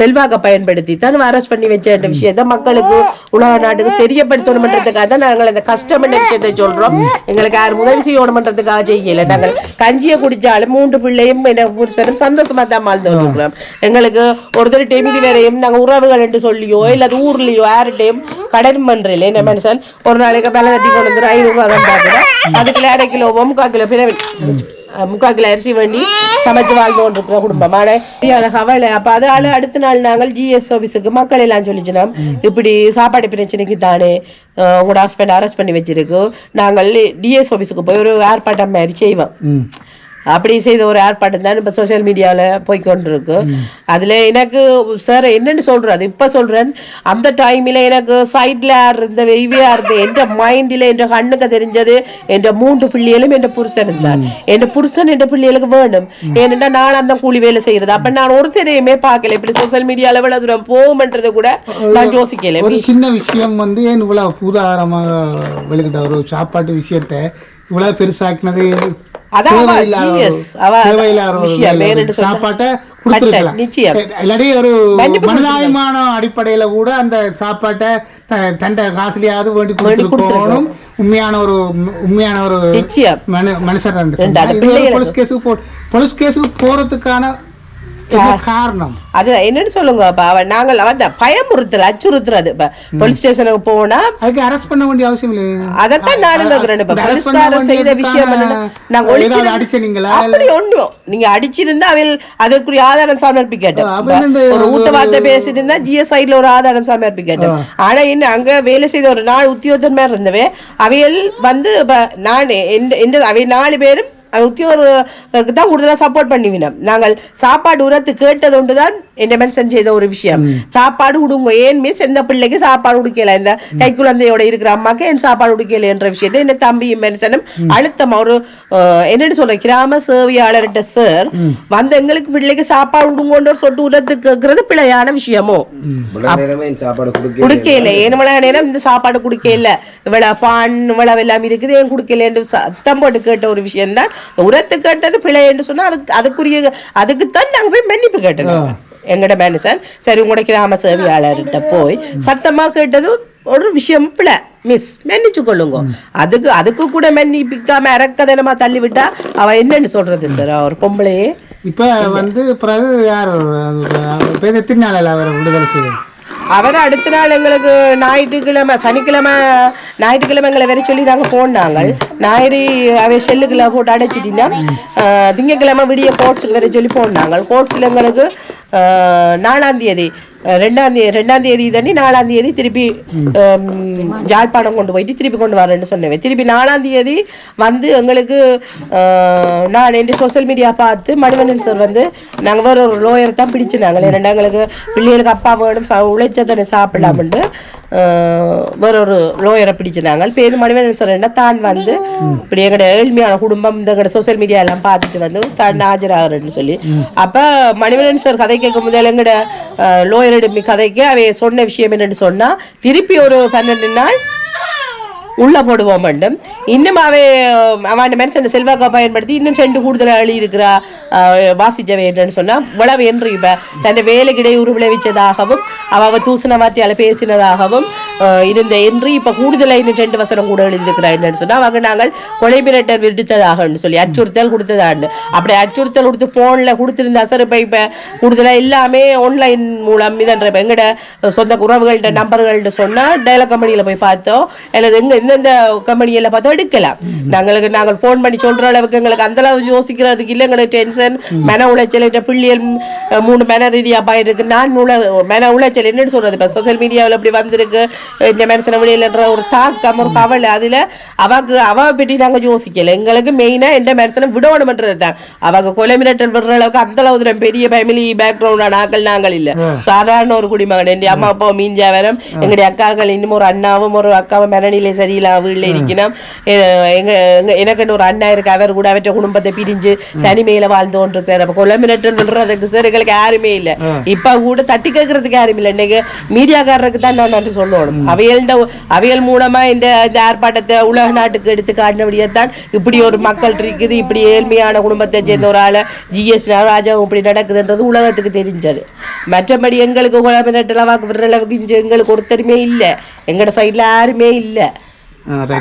செல்வாக்க பயன்படுத்தி தான் அரெஸ்ட் பண்ணி வச்ச விஷயத்த மக்களுக்கு உலக நாட்டுக்கு தெரியப்படுத்தணும்ன்றதுக்காக தான் நாங்கள் இந்த கஷ்டம் என்ற விஷயத்தை சொல்றோம். எங்களுக்கு யாரும் உதவி செய்யணும்ன்றதுக்காக செய்யல. நாங்கள் கஞ்சியை குடிச்சாலும் 3 பிள்ளையும் புருஷனும் சந்தோஷமா தான் வாழ்ந்து வந்துருக்கிறோம். எங்களுக்கு ஒருத்தர் டெமிதி வரையும் நாங்கள் உறவுகள் என்று சொல்லியோ இல்ல ஊர்லயோ யார்கிட்டையும் கடன் பண்றல. என்ன மனுஷன் ஒரு நாளைக்கு பல தட்டி கொண்டு வந்து 500 ரூபா தான் பாக்குறேன். அதுக்குள்ள 1/2 கிலோ 3/4 கிலோ பிறகு 3/4 கிலோ அரிசி வேண்டி சமைச்சு வாழ்ந்து கொண்டிருக்கிற குடும்பம். கவலை. அப்ப அதால அடுத்த நாள் நாங்கள் GS ஆபீஸுக்கு மக்கள் எல்லாம் சொல்லிச்சுனோம் இப்படி சாப்பாடு பிரச்சனைக்கு தானே உங்களோட ஹஸ்பண்ட் அரெஸ்ட் பண்ணி வச்சிருக்கு. நாங்கள் DS ஆபீஸுக்கு போய் ஒரு ஏற்பாட்டம் மாதிரி செய்வோம். அப்படி செய்த ஒரு ஏற்பாடு தான் இப்போ சோசியல் மீடியாவில் போய்கொண்டிருக்கு. அதில் எனக்கு சார் என்னென்னு சொல்கிறது இப்போ சொல்கிறேன். அந்த டைமில் எனக்கு சைடில் இருந்த வெய்வியாக இருந்த என் மைண்டில் என் கண்ணுக்கு தெரிஞ்சது என் 3 பிள்ளைகளும் என் புருஷன் இருந்தான். என் புருஷன் என் பிள்ளைகளுக்கு வேணும். ஏனென்றா நான் அந்த கூலி வேலை செய்கிறது. அப்போ நான் ஒருத்தரையுமே பார்க்கல. இப்படி சோசியல் மீடியாவில் எவ்வளோ தூரம் போகும்ன்றது கூட நான் யோசிக்கல. ஒரு சின்ன விஷயம் வந்து ஏன் இவ்வளோ உதாரணமாக வெளிக்கிட்ட ஒரு சாப்பாட்டு விஷயத்தை இவ்வளோ பெருசாக்கினது சாப்பாட்டை கொடுத்துருக்கலாம். இல்லாட்டி ஒரு மனிதாபிமான அடிப்படையில கூட அந்த சாப்பாட்டை தண்டை காசுலயாவது வேண்டி கொடுத்துருக்கணும். உண்மையான ஒரு மனுஷன் போலீஸ் கேஸுக்கு போறதுக்கான காரணம் அது என்னன்னு சொல்லுங்க. நாங்கள் பயமுறுத்தல் அச்சுறுத்துறது. போலீஸ் ஸ்டேஷனுக்கு போனா அதுக்கு அரெஸ்ட் பண்ண வேண்டிய அவசியம் இல்லை. அதைத்தான் நானும் கேக்குறேன். போலீஸ்காரர் செய்த விஷயம் நாங்க அடிச்சீங்களா? அப்படி ஒண்ணும் நீங்க அடிச்சிருந்தா அவையில் அதற்குரிய ஆதாரம் சமர்ப்பிக்கட்டும். ஒரு ஊட்டவார்த்தை பேசிட்டு இருந்தா GSIல ஒரு ஆதாரம் சமர்ப்பிக்கட்டும். ஆனா என்ன அங்க வேலை செய்த ஒரு 4 உத்தியோகத்தர் மேல இருந்தவே அவையில் வந்து நானே அவை 4 பேரும் உத்தியோகருக்கு தான் கூடுதலாக சப்போர்ட் பண்ணிவினோம். நாங்கள் சாப்பாடு உரத்து கேட்டது ஒன்றுதான் என்ன மென்ஷன் செய்த ஒரு விஷயம். சாப்பாடு உடுங்க ஏன் மிஸ் எந்த பிள்ளைக்கு சாப்பாடு உடுக்கல, இந்த கை குழந்தையோட இருக்கிற அம்மாக்கு என் சாப்பாடு உடுக்கல என்ற விஷயத்தை என்ன தம்பியும் மென்ஷனும் அழுத்தமா ஒரு என்னன்னு சொல்ற கிராம சேவையாளர்கிட்ட சார் வந்து எங்களுக்கு பிள்ளைக்கு சாப்பாடு உடுங்கன்ற சொட்டு உரத்து கேட்கறது பிழையான விஷயமோ குடுக்கல. ஏன் நேரம் இந்த சாப்பாடு குடுக்கல இவ்வளவு பான் இவ்வளவு எல்லாம் இருக்குது ஏன் குடுக்கல என்று சத்தம் போட்டு கேட்ட ஒரு விஷயம் தான். உரத்து கேட்டது பிழை என்று சொன்னா அதுக்குத்தான் நாங்க போய் மன்னிப்பு கேட்டோம். எங்கட மேனேஜர் சரி உங்களோட கிராம சேவையாளர்கிட்ட போய் சத்தமா கேட்டது ஒரு விஷயம் பிழை மிஸ் மன்னிச்சு கொள்ளுங்க. அதுக்கு கூட மன்னிப்பிக்காம இறக்கதனமா தள்ளி விட்டா அவ என்னன்னு சொல்றது சார். அவர் பொம்பளையே இப்ப வந்து பிறகு யார் திருநாளில் அவர் விடுதலை செய்யும். அவர் அடுத்த நாள் எங்களுக்கு சனிக்கிழமை எங்களை வர சொல்லி நாங்கள் போனாங்க. ஞாயிறு அவை செல்லுக்குள்ள போட்டு அடைச்சிட்டீங்கன்னா திங்கக்கிழமை விடிய கோர்ட்ஸுக்கு வர சொல்லி போனாங்க. கோர்ட்ஸில் எங்களுக்கு 4ஆம் தேதி 2ஆம் தேதி தண்ணி 4ஆம் தேதி திருப்பி ஜாழ்ப்பாணம் கொண்டு போயிட்டு திருப்பி கொண்டு வரேன்னு சொன்னேன். திருப்பி 4ஆம் தேதி வந்து எங்களுக்கு நான் என் சோசியல் மீடியா பார்த்து மணிவண்ணன் சார் வந்து நாங்கள் வேற ஒரு லோயர் தான் பிடிச்சினாங்க. ஏன்னா எங்களுக்கு பிள்ளைகளுக்கு அப்பா வேணும் உழைச்சதனை சாப்பிடலாம்னு வேற ஒரு லோயரை பிடிச்சினாங்க. பேர் மணிவண்ணன் சார் என்ன தான் வந்து இப்படி எங்களோட ஏழ்மையான குடும்பம் இந்த எங்களோட சோசியல் மீடியா எல்லாம் பார்த்துட்டு வந்து தான் ஆஜராகிறேன்னு சொல்லி அப்போ மணிவண்ணன் சார் கதை கேட்க முதல்ல எங்களோட லோயர் கதைக்கு அவை சொன்ன விஷயம் என்னன்னு சொன்னா திருப்பி ஒரு 12 நாள் உள்ள போடுவோம் வேண்டும். இன்னும் அவன் மனுஷன் செல்வாக்கா பயன்படுத்தி இன்னும் 2 கூடுதல் அழி இருக்கிறா வாசிச்சவை என்னன்னு சொன்னா இவ்வளவு என்று இப்ப தன் வேலைக்கு இடையூறு விளைவிச்சதாகவும் அவ தூசண வார்த்தையால பேசினதாகவும் இருந்த என்று இப்ப கூடுதலாக இன்னும் 2 வசனம் கூட எழுதியிருக்கிறா என்னன்னு சொன்னா அவங்க நாங்கள் கொலை மிரட்டல் விடுத்ததாக சொல்லி அச்சுறுத்தல் கொடுத்ததாண்டு. அப்படி அச்சுறுத்தல் கொடுத்து போன்ல கொடுத்திருந்தா சார் இப்ப கூடுதலா எல்லாமே ஆன்லைன் மூலம் இதன்ற எங்கட சொந்த உறவுகள்கிட்ட நம்பர்கள்ட்ட சொன்னா டயலாக் கம்பெனியில போய் பார்த்தோம் அல்லது எங்க எந்தெந்த கம்பெனியில பார்த்தா எடுக்கலாம். நாங்கள் போன் பண்ணி சொல்ற அளவுக்கு எங்களுக்கு அந்த அளவு யோசிக்கிறதுக்கு இல்லை. எங்களுக்கு டென்ஷன், மன உளைச்சல். பிள்ளைகள் 3 மன ரீதியா பாயிருக்கு. நான் மன உளைச்சல் என்னன்னு சொல்றது, இப்ப சோசியல் மீடியாவில் இப்படி வந்திருக்கு இந்த மனுஷன விடையிலன்ற ஒரு தாக்கம், ஒரு கவலை. அதுல அவ பற்றி நாங்க யோசிக்கல. எங்களுக்கு மெயினா எந்த மனுஷனை விடணும்ன்றது தான். அவங்க கொலை மிரட்டல் விடுற அளவுக்கு அந்த அளவு பெரிய ஃபேமிலி பேக்ரவுண்டான ஆக்கள் நாங்கள் இல்ல. சாதாரண ஒரு குடிமகன். என் அம்மா அப்பா மீஞ்சாவரம், எங்களுடைய அக்காக்கள் இன்னும் ஒரு அண்ணாவும் ஒரு அக்காவும் மனநிலை சரியில்லாம வீட்டுல இருக்கணும். எனக்கு ஒரு அண்ணா இருக்கு, அவர் கூட அவற்ற குடும்பத்தை பிரிஞ்சு தனிமையில வாழ்ந்து கொண்டிருக்கிறார். அப்ப கொலை மிரட்டல் விடுறதுக்கு சார் எங்களுக்கு யாருமே இல்ல. இப்ப கூட தட்டி கேட்கறதுக்கு யாரும் இல்லை. இன்னைக்கு மீடியாக்காரருக்கு தான் நான் நன்றி சொல்லணும். அவையல் மூலமா இந்த ஆர்ப்பாட்டத்தை உலக நாட்டுக்கு எடுத்து காட்டினபடியத்தான் இப்படி ஒரு மக்கள் இருக்குது, இப்படி ஏழ்மையான குடும்பத்தை சேர்ந்த ஒரு ஆளை ஜிஎஸ் ராஜாவும் இப்படி நடக்குதுன்றது உலகத்துக்கு தெரிஞ்சது. மற்றபடி எங்களுக்கு குழம்பினட்டுலாம் வாக்கு விடுற அளவுக்கு எங்களுக்கு ஒருத்தருமே இல்லை. எங்களோட சைட்ல யாருமே இல்லை.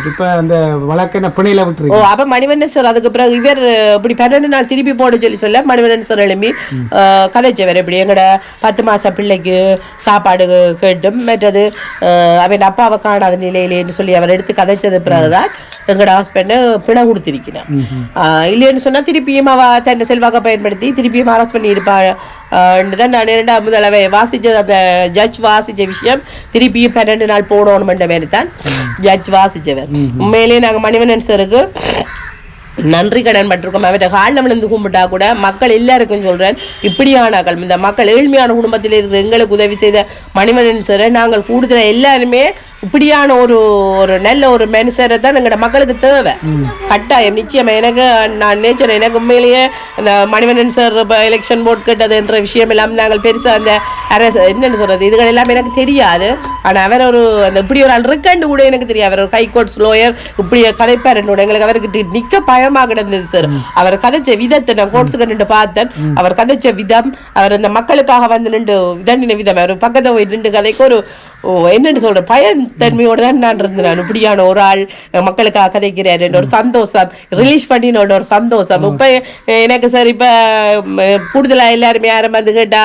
இப்ப அந்த வழக்கென்ன பிணையில விட்டு அப்ப மணிவண்ணன் சார் அதுக்கு பிறகு இவர் இப்படி 12 நாள் திருப்பி போட சொல்ல மணிவண்ணன் சார் எழுப்பி கதைச்சவர். இப்படி எங்கட 10 மாசம் பிள்ளைக்கு சாப்பாடு கேட்டும் மற்றது அவன் அப்பாவை காணாத நிலையிலேன்னு சொல்லி அவர் எடுத்து கதைச்சது பிறகுதான் எங்கட ஹஸ்பண்ட் பிணை கொடுத்திருக்கிறார். இல்லைன்னு சொன்னா திருப்பியும் அவ தன்னை செல்வாக்க பயன்படுத்தி திருப்பியும் அரெஸ்ட் பண்ணி இருப்பாள். நான் 2ஆம் முதலவை வாசிச்ச அந்த ஜட்ஜ் வாசிச்ச விஷயம் திருப்பியும் 12 நாள் போடணும்ன்ற மாதிரி தான் ஜட்ஜ் வாசிச்சவர். உண்மையிலேயே நாங்க மணிவண்ணன் சாருக்கு நன்றி கடன் பட்டிருக்கோம். அவற்றை காலில் விழுந்து கும்பிட்டா கூட மக்கள் எல்லாருக்கும் சொல்றேன், இப்படியானாக்கள் இந்த மக்கள் ஏழ்மையான குடும்பத்தில் இருக்கிற எங்களுக்கு உதவி செய்த மணிவண்ணன் சாரை நாங்கள் கூடுதல் எல்லாருமே இப்படியான ஒரு நல்ல ஒரு மனுஷரை தான் எங்களோட மக்களுக்கு தேவை. கட்டாயம் நிச்சயமா. நான் நேச்சர் எனக்கு உண்மையிலேயே அந்த மணிவண்ணன் சார் எலெக்ஷன் போர்ட் கேட்டதுன்ற விஷயம் எல்லாம் நாங்கள் பெருசா அந்த அரசு என்னன்னு சொல்றது இதுகள் எல்லாமே எனக்கு தெரியாது. ஆனா அவர் அந்த இப்படி ஒரு ஆள் இருக்காண்டு கூட எனக்கு தெரியாது. அவர் ஒரு ஹைகோர்ட்ஸ் லோயர் இப்படி கதைப்பார் என்னோட எங்களுக்கு அவருக்கு நிக்க பயமா கிடந்தது சார். அவர் கதைச்ச விதத்தை நான் கோர்ட்ஸுக்கு நின்று பார்த்தேன். அவர் கதைச்ச விதம், அவர் அந்த மக்களுக்காக வந்து நின்று விதண்டின விதம், அவர் பக்கத்தை போய் நின்று கதைக்கு ஒரு என்னன்னு சொல்ற பயத்தன்மையோட தான் நான் இருந்தேன். நான் இப்படியான ஒரு ஆள் மக்களுக்காக கதைக்கிறார் ஒரு சந்தோஷம், ரிலீஸ் பண்ணினோட ஒரு சந்தோஷம். இப்ப எனக்கு சார் இப்ப கூடுதலா எல்லாருமே யாரும் வந்து கேட்டா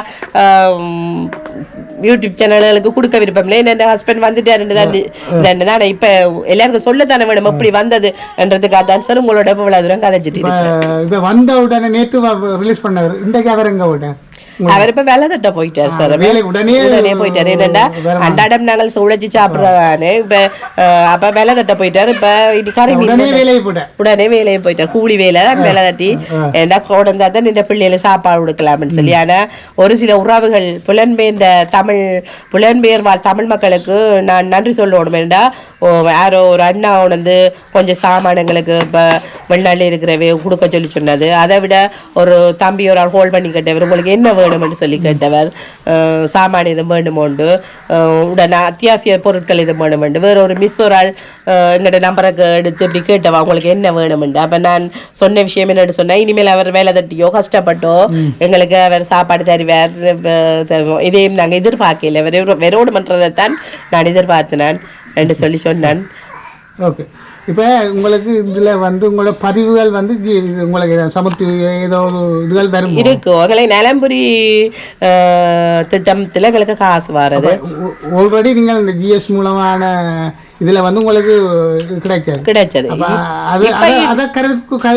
யூடியூப் சேனல்களுக்கு கொடுக்க விருப்பம் இல்லை. என்ன ஹஸ்பண்ட் வந்துட்டாருன்னு தான் இப்ப எல்லாருக்கும் சொல்லத்தானே வேணும் எப்படி வந்தது என்றதுக்காக தான் சார் உங்களோட இவ்வளவு தூரம் கதைச்சிட்டு வந்த உடனே நேற்று ரிலீஸ் பண்ணவர். இன்றைக்கு அவர் எங்க விட அவர் இப்ப வேலை தட்ட போயிட்டார் சார். உடனே போயிட்டாரு. என்னண்டா அன்றாடம் நாங்கள் உழைச்சி சாப்பிடுறானே இப்ப அப்ப வேலை தட்ட போயிட்டாரு. இப்ப உடனே வேலையை போயிட்டார். கூலி வேலை வேலை தட்டி ஏன்னா கோடந்தா தான் இந்த பிள்ளைகளை சாப்பாடு கொடுக்கலாம்னு சொல்லி. ஆனா ஒரு சில உறவுகள் புலன்பெயர் தமிழ் மக்களுக்கு நான் நன்றி சொல்லணும். ஏண்டா யாரோ ஒரு அண்ணா வந்து கொஞ்சம் சாமானங்களுக்கு இப்ப வெளிநாட்டில் இருக்கிறவே கொடுக்க சொல்லி சொன்னது. அதை விட ஒரு தம்பி ஒரு ஆள் ஹோல்ட் பண்ணி கேட்டவர் உங்களுக்கு என்ன வேணும்னு சொல்லி கேட்டவர். சாமான இது வேணுமோண்டு உடனே அத்தியாவசிய பொருட்கள் இது வேணுமெண்டு வேற ஒரு மிஸ் ஒரு ஆள் எங்களோட நம்பருக்கு எடுத்து இப்படி கேட்டவா உங்களுக்கு என்ன வேணுமெண்டு. அப்ப நான் சொன்ன விஷயம் என்னன்னு சொன்னா, இனிமேல் அவர் வேலை தட்டியோ கஷ்டப்பட்டோ எங்களுக்கு அவர் சாப்பாடு தருவார், இதையும் நாங்கள் எதிர்பார்க்கல. வெரோடு பண்றதைத்தான் நான் எதிர்பார்த்தேன் என்று சொல்லி சொன்னான். ஓகே. இப்போ உங்களுக்கு இதில் வந்து உங்களோட பதிவுகள் வந்து உங்களுக்கு சமத்துவ ஏதோ ஒரு இதுகள் வரும் இருக்கு. உங்களுக்கு நிலம்புரி திட்டத்தில் எங்களுக்கு காசு வர்றது ஆல்ரெடி நீங்கள் இந்த ஜிஎஸ் மூலமான இதில் வந்து உங்களுக்கு கிடைச்சது. அதை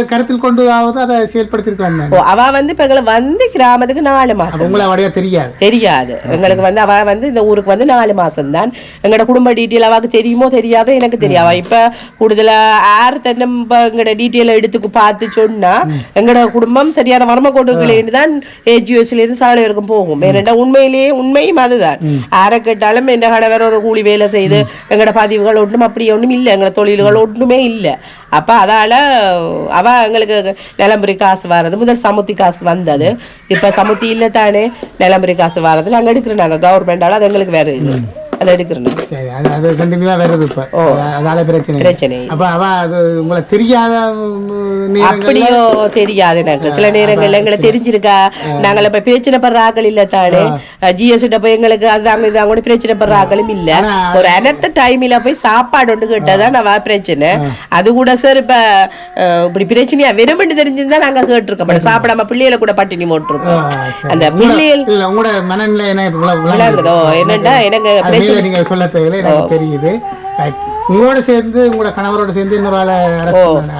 கருத்தில் கொண்டு அதை செயல்படுத்திருக்காங்க. அவ வந்து இப்போ எங்களை வந்து கிராமத்துக்கு 4 மாசம் உங்களை வடையா தெரியாது எங்களுக்கு வந்து அவ வந்து இந்த ஊருக்கு வந்து 4 மாசம் தான். எங்களோட குடும்ப டீட்டெயில் அவாக்கு தெரியுமோ தெரியாதோ எனக்கு தெரியாவா. இப்போ கூடுதலா யார் தன்னை எங்களோட டீட்டெயில் எடுத்துக்கு பார்த்து சொன்னா எங்களோட குடும்பம் சரியான வறுமைக்கோட்டுகளேன்னு தான் ஏஜிஎஸ்லேருந்து சாலை வரைக்கும் போகும். ஏன்னா உண்மையும் அதுதான். யாரை கேட்டாலும் எந்த கணவர் ஒரு கூலி வேலை செய்து எங்களோட பதிவுகள் ஒன்றும் அப்படி ஒன்றும் இல்லை, எங்களை தொழில்கள் ஒன்றுமே இல்லை. அப்போ அதால் எங்களுக்கு நிலம்புரி காசு வர்றது முதல் சமுத்தி காசு வந்தது. இப்போ சமுத்தி இல்லை தானே நிலம்புரி காசு வர்றது நாங்கள் எடுக்கிறோம். நாங்கள் கவர்மெண்டால் அது எங்களுக்கு வேறு இது அதை எடுக்கிறோம். அது கண்டினியூவா வருது. இப்போ அதால பிரச்சனை. அப்போ அது உங்களுக்கு தெரியாத அப்படியோ தெரியாது. எனக்கு சில நேரங்கள்ல எங்களை தெரிஞ்சிருக்கா. நாங்கள் இப்ப பிரச்சனை படுற ஆக்கள் இல்ல தானே. ஜிஎஸ் போய் எங்களுக்கு அதாங்க இதாங்க பிரச்சனை படுற ஆக்களும் இல்ல. ஒரு அனத்த டைம்ல போய் சாப்பாடு ஒன்று கேட்டதான் நான் பிரச்சனை. அது கூட சார் இப்ப இப்படி பிரச்சனையா வெறுமண்டு தெரிஞ்சிருந்தா நாங்க கேட்டிருக்கோம். சாப்பிடாம பிள்ளைகளை கூட பட்டினி போட்டிருக்கோம். அந்த பிள்ளைகள் உங்களோட மனநிலை என்னண்டா எனக்கு நீங்க சொல்ல தேவையில்லை, எனக்கு தெரியுது. உங்களோட சேர்ந்து உங்களோட கணவரோட சேர்ந்து இன்னொரு ஆளை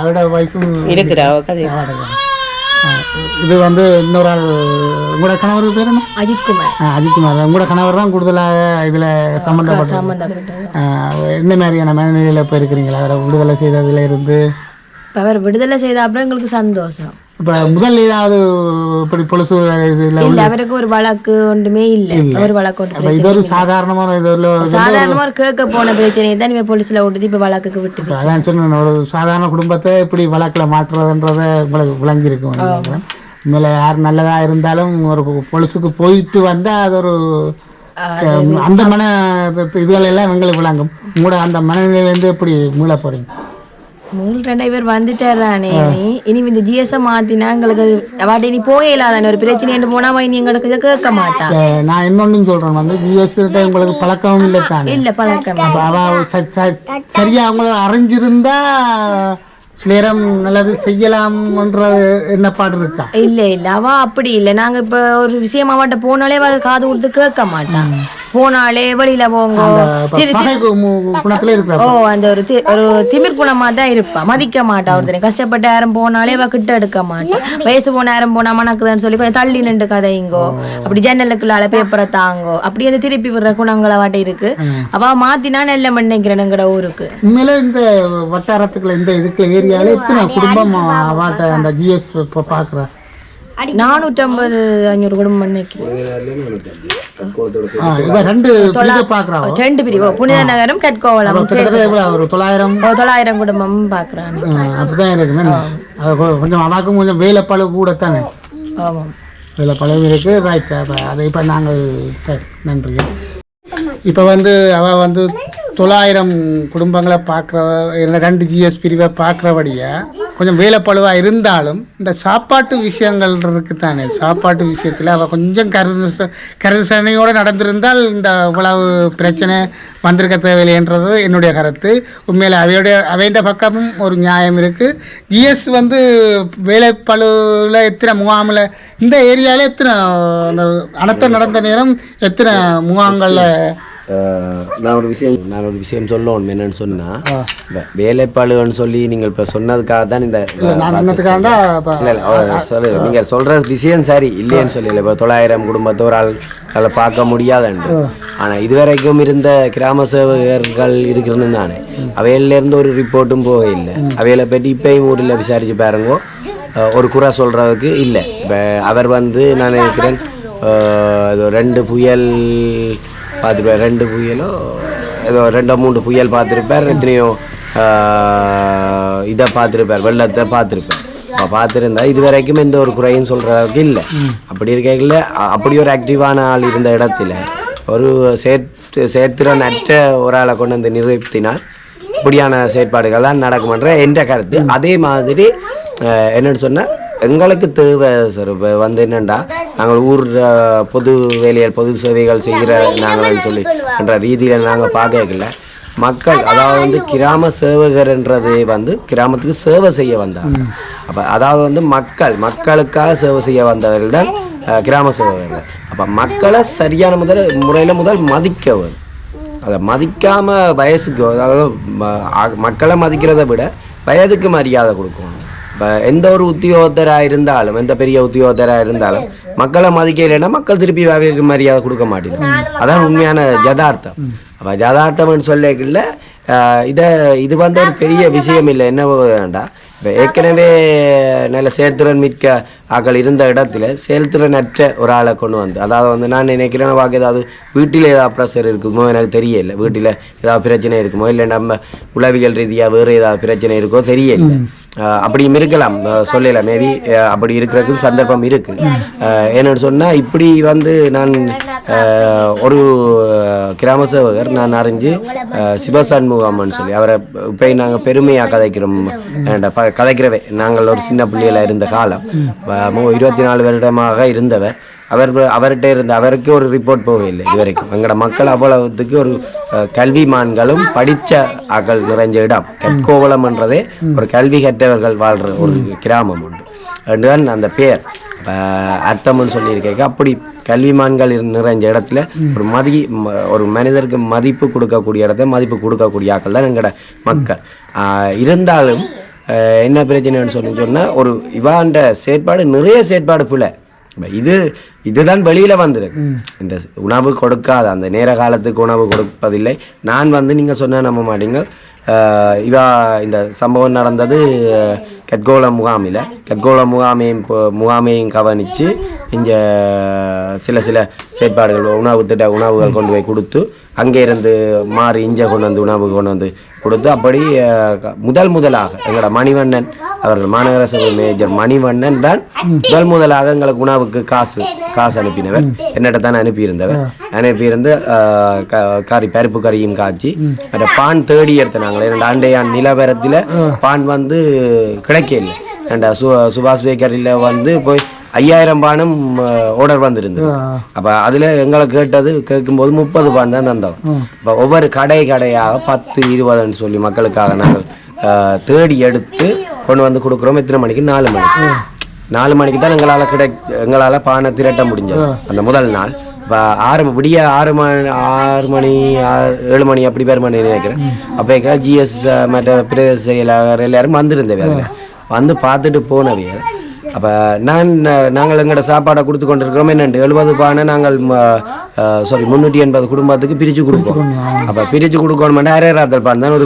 அவரோட ஒய்ஃபும் இருக்கிறா கதை. இது வந்து இன்னொரு ஆள் உங்களோட கணவர் பேர் என்ன? அஜித்குமார். அஜித்குமார். உங்களோட கணவர் தான் கூடுதலாக இதில் சம்மந்தப்பட்ட என்ன மாதிரியான மனநிலையில் போயிருக்கிறீங்களா அவரை விடுதலை செய்ததுல இருந்து? அவர் விடுதலை செய்த அப்புறம் எங்களுக்கு சந்தோஷம். இப்போ முதல்ல ஏதாவது இப்படி பொலிசு இல்ல, அவருக்கு ஒரு வழக்கு ஒன்றுமே இல்லை. ஒரு வழக்கு ஒன்று இது ஒரு சாதாரணமான சாதாரணமா ஒரு கேட்க போன பிரச்சனையை தான் இவன் போலீஸ்ல விட்டு இப்ப வழக்குக்கு விட்டு. அதான் சொன்னேன், ஒரு சாதாரண குடும்பத்தை இப்படி வழக்கில் மாற்றுறதுன்றத உங்களுக்கு விளங்கியிருக்கும். உண்மையில யார் நல்லதா இருந்தாலும் ஒரு பொலிசுக்கு போயிட்டு வந்தா அது ஒரு அந்த மன இதுகள் எல்லாம் எங்களுக்கு விளங்கும். உங்களோட அந்த மனநிலையிலேருந்து எப்படி மீள போறீங்க? மூணு 2 பேர் வந்துட்டாரானே. இனி இந்த ஜிஎஸ்ஐ மாத்தினா எங்களுக்கு அவாட்ட இனி போயிடலாதானே. ஒரு பிரச்சனை போனா இனி எங்களுக்கு இதை கேட்க மாட்டான். நான் இன்னொன்னு சொல்றேன், வந்து ஜிஎஸ் உங்களுக்கு பழக்கமும் இல்லை தானே? இல்ல பழக்கம். சரியா அவங்கள அறிஞ்சிருந்தா நேரம் நல்லது செய்யலாம்ன்ற எண்ணப்பாடு இருக்கா? இல்ல அவ அப்படி இல்லை. நாங்க இப்ப ஒரு விஷயம் அவட்ட போனாலே அவ காது கொடுத்து கேட்க மாட்டான். போனாலே வெளியில போங்க குணத்துல இருக்க. ஓ, அந்த ஒரு திமிர் குணமா தான் இருப்பா. மதிக்க மாட்டா. ஒருத்தனை கஷ்டப்பட்ட யாரும் போனாலே அவ கிட்ட எடுக்க மாட்டா. வயசு போன யாரும் போனா மணக்குதான்னு சொல்லி கொஞ்சம் தள்ளி நின்று கதைங்கோ, அப்படி ஜன்னலுக்குள்ளால பேப்பரை தாங்கோ, அப்படி அந்த திருப்பி விடுற குணங்களை வாட்ட இருக்கு. அவ மாத்தினா நல்ல மண்ணிக்கிறேன் எங்கட ஊருக்கு. உண்மையில இந்த வட்டாரத்துக்குள்ள இந்த இதுக்குள்ள ஏரியால எத்தனை குடும்பம் வாட்ட அந்த ஜிஎஸ் பாக்குறா? 450-500 குடும்பம் நினைக்கிறேன். 2 பிரிவு புனித நகரம் கட்கோவளம் ஒரு 900 குடும்பம் பாக்குறாங்க. அப்படிதான் இருக்கு. கொஞ்சம் அவாக்கும் கொஞ்சம் வேலைப்பளவு கூட தானே? ஆமாம், வேலைப்பளவு இருக்கு. ரைட். அதை இப்போ நாங்கள் சரி, நன்றி. இப்போ வந்து அவள் வந்து 900 குடும்பங்களை பார்க்குற 2 ஜிஎஸ் பிரிவை பார்க்குறபடியா கொஞ்சம் வேலைப்பழுவாக இருந்தாலும் இந்த சாப்பாட்டு விஷயங்கள் இருக்குது தானே. சாப்பாட்டு விஷயத்தில் அவள் கொஞ்சம் கரிசனையோடு நடந்திருந்தால் இந்த இவ்வளவு பிரச்சனை வந்திருக்க தேவையில்லைன்றது என்னுடைய கருத்து. உண்மையில் அவையோட பக்கமும் ஒரு நியாயம் இருக்குது. ஜிஎஸ் வந்து வேலைப்பழுவில் எத்தனை முகாமில் இந்த ஏரியாவில் எத்தனை அந்த அனர்த்தம் நடந்த நேரம் எத்தனை முகாம்களில் நான் ஒரு விஷயம் சொல்லணும். என்னன்னு சொன்னா, வேலைப்பாடுன்னு சொல்லி நீங்கள் இப்ப சொன்னதுக்காக தான் இந்த நீங்க சொல்ற விஷயம் சரி இல்லைன்னு சொல்லல. இப்ப 900 குடும்பத்தை ஒரு ஆள் பார்க்க முடியாதுன்னு. ஆனா இதுவரைக்கும் இருந்த கிராம சேவகர்கள் இருக்கிறது தானே, அவையில இருந்து ஒரு ரிப்போர்ட்டும் போக இல்லை. அவையில பற்றி இப்பயும் ஊரில் விசாரிச்சு பாருங்க, ஒரு குறை சொல்றதுக்கு இல்லை. இப்போ அவர் வந்து நான் நினைக்கிறேன் 2 புயல் பார்த்துருப்பார். 2 புயலோ ஏதோ 2-3 புயல் பார்த்துருப்பார். எத்தனையோ இதை பார்த்துருப்பார், வெள்ளத்தை பார்த்துருப்பார். இப்போ பார்த்துருந்தா இது வரைக்கும் எந்த ஒரு குறையும் சொல்கிறதுக்கு இல்லை. அப்படி இருக்கையில் அப்படி ஒரு ஆக்டிவான ஆள் இருந்த இடத்துல ஒரு சேர்த்திறன் அற்ற ஒரு ஆளை கொண்டு வந்து நிறுத்தினால் இப்படியான செயற்பாடுகள் தான் நடக்குமன்ற என்ற கருத்து. அதே மாதிரி என்னென்னு சொன்னால், எங்களுக்கு தேவை சார் இப்போ வந்து என்னென்னா, நாங்கள் ஊர் பொது வேலைகள் பொது சேவைகள் செய்கிற நாங்கள் சொல்லி என்ற ரீதியில் நாங்கள் பார்க்கல. மக்கள் அதாவது வந்து கிராம சேவகர்ன்றதே வந்து கிராமத்துக்கு சேவை செய்ய வந்தாங்க. அப்போ அதாவது வந்து மக்களுக்காக சேவை செய்ய வந்தவர்கள் தான் கிராம சேவகர்கள். அப்போ மக்களை சரியான முறையில் மதிக்க வேணும். அதை மதிக்காமல் வயசுக்கு, அதாவது மக்களை மதிக்கிறத விட வயதுக்கு மரியாதை கொடுக்கணும். இப்போ எந்த ஒரு உத்தியோகத்தராக இருந்தாலும், எந்த பெரிய உத்தியோகத்தராக இருந்தாலும் மக்களை மதிக்கலைன்னா மக்கள் திருப்பி வகைக்கு மரியாதை கொடுக்க மாட்டேங்க. அதான் உண்மையான யதார்த்தம். அப்போ யதார்த்தம்னு சொல்லல இது வந்து ஒரு பெரிய விஷயம் இல்லை. என்ன வேண்டாம், இப்போ ஏற்கனவே நல்ல செயல்திறன் மிக்க ஆக்கள் இருந்த இடத்துல செயல்திறன் அற்ற ஒரு ஆளை கொண்டு வந்து, அதாவது வந்து நான் நினைக்கிறேன் வாக்கு ஏதாவது வீட்டில் ஏதாவது ப்ரெஷர் இருக்குமோ எனக்கு தெரியல, வீட்டில் ஏதாவது பிரச்சனை இருக்குமோ, இல்லை நம்ம உளவியல் ரீதியாக வேறு ஏதாவது பிரச்சனை இருக்கோ தெரியல. அப்படியும் இருக்கலாம், சொல்லல. மேபி அப்படி இருக்கிறதுக்கு சந்தர்ப்பம் இருக்குது. என்னென்னு சொன்னால், இப்படி வந்து நான் ஒரு கிராம சேவகர் நான் அறிஞ்சு சிவசண்முகம்னு சொல்லி அவரை இப்போ நாங்கள் பெருமையாக கதைக்கிறவே. நாங்கள் ஒரு சின்ன பிள்ளையில் இருந்த காலம் 24 வருடமாக இருந்தவர். அவர்கிட்ட இருந்த அவருக்கு ஒரு ரிப்போர்ட் போகவில்லை இதுவரைக்கும். எங்களோட மக்கள் அவ்வளவுக்கு ஒரு கல்விமான்களும் படித்த ஆக்கள் நிறைஞ்ச இடம். கற்கோவளம் என்றதே ஒரு கல்வி கற்றவர்கள் வாழ்கிற ஒரு கிராமம் உண்டு என்றுதான் அந்த பேர். அர்த்தம்னு சொல்லியிருக்கேன். அப்படி கல்விமான்கள் நிறைஞ்ச இடத்துல ஒரு மனிதருக்கு மதிப்பு கொடுக்கக்கூடிய இடத்த மதிப்பு கொடுக்கக்கூடிய ஆக்கள் தான் எங்களோட மக்கள். இருந்தாலும் என்ன பிரச்சனைன்னு சொன்னால் ஒரு இவாண்ட செயற்பாடு நிறைய செயற்பாடு பிள்ளை. இதுதான் வெளியில் வந்துருக்கு. இந்த உணவு கொடுக்காத அந்த நேர காலத்துக்கு உணவு கொடுப்பதில்லை. நான் நீங்கள் சொன்ன நம்ப மாட்டீங்க, இந்த சம்பவம் நடந்தது கட்கோள முகாமில். கட்கோள முகாமையும் கவனித்து இங்கே சில செயற்பாடுகள் உணவுகள் கொண்டு போய் கொடுத்து அங்கே இருந்து மாறி இங்கே கொண்டு வந்து கொடுத்து அப்படி முதலாக எங்களோட மணிவண்ணன் அவர்கள் மாநகர சபை மேஜர் மணிவண்ணன் தான் முதலாக எங்களுக்கு உணவுக்கு காசு அனுப்பினவர். என்னட்ட தான் அனுப்பியிருந்து பருப்பு கறியும் காய்ச்சி அந்த பான் தேடி எடுத்தாங்களே. 2 ஆண்டையான் நிலவரத்தில் பான் கிடைக்கல. சுபாஷ் பேக்கரியில் போய் 5000 பானம் ஆர்டர் வந்திருந்தது. அப்போ அதில் எங்களை கேட்கும்போது 30 பான் தான் தந்தோம். இப்போ ஒவ்வொரு கடையாக 10-20 சொல்லி மக்களுக்காக நாங்கள் தேடி எடுத்து கொண்டு வந்து கொடுக்குறோம். எத்தனை மணிக்கு? 4 மணிக்கு தான் எங்களால் பானை திரட்ட முடிஞ்சது அந்த முதல் நாள். இப்போ 6 மணி 7 மணி அப்படி பேர் மணி நினைக்கிறேன். அப்போ ஜிஎஸ் மற்ற பிரதேச செயலாளர் எல்லாரும் வந்திருந்தவை. அதில் வந்து பார்த்துட்டு போனவை. அப்போ நாங்கள் எங்களோட சாப்பாடை கொடுத்து கொண்டிருக்கிறோம். என்னென்று 70 பானை நாங்கள் 380 குடும்பத்துக்கு பிரித்து கொடுப்போம். அப்போ பிரித்து கொடுக்கணும்னா அரைராத்தல் பான் தான்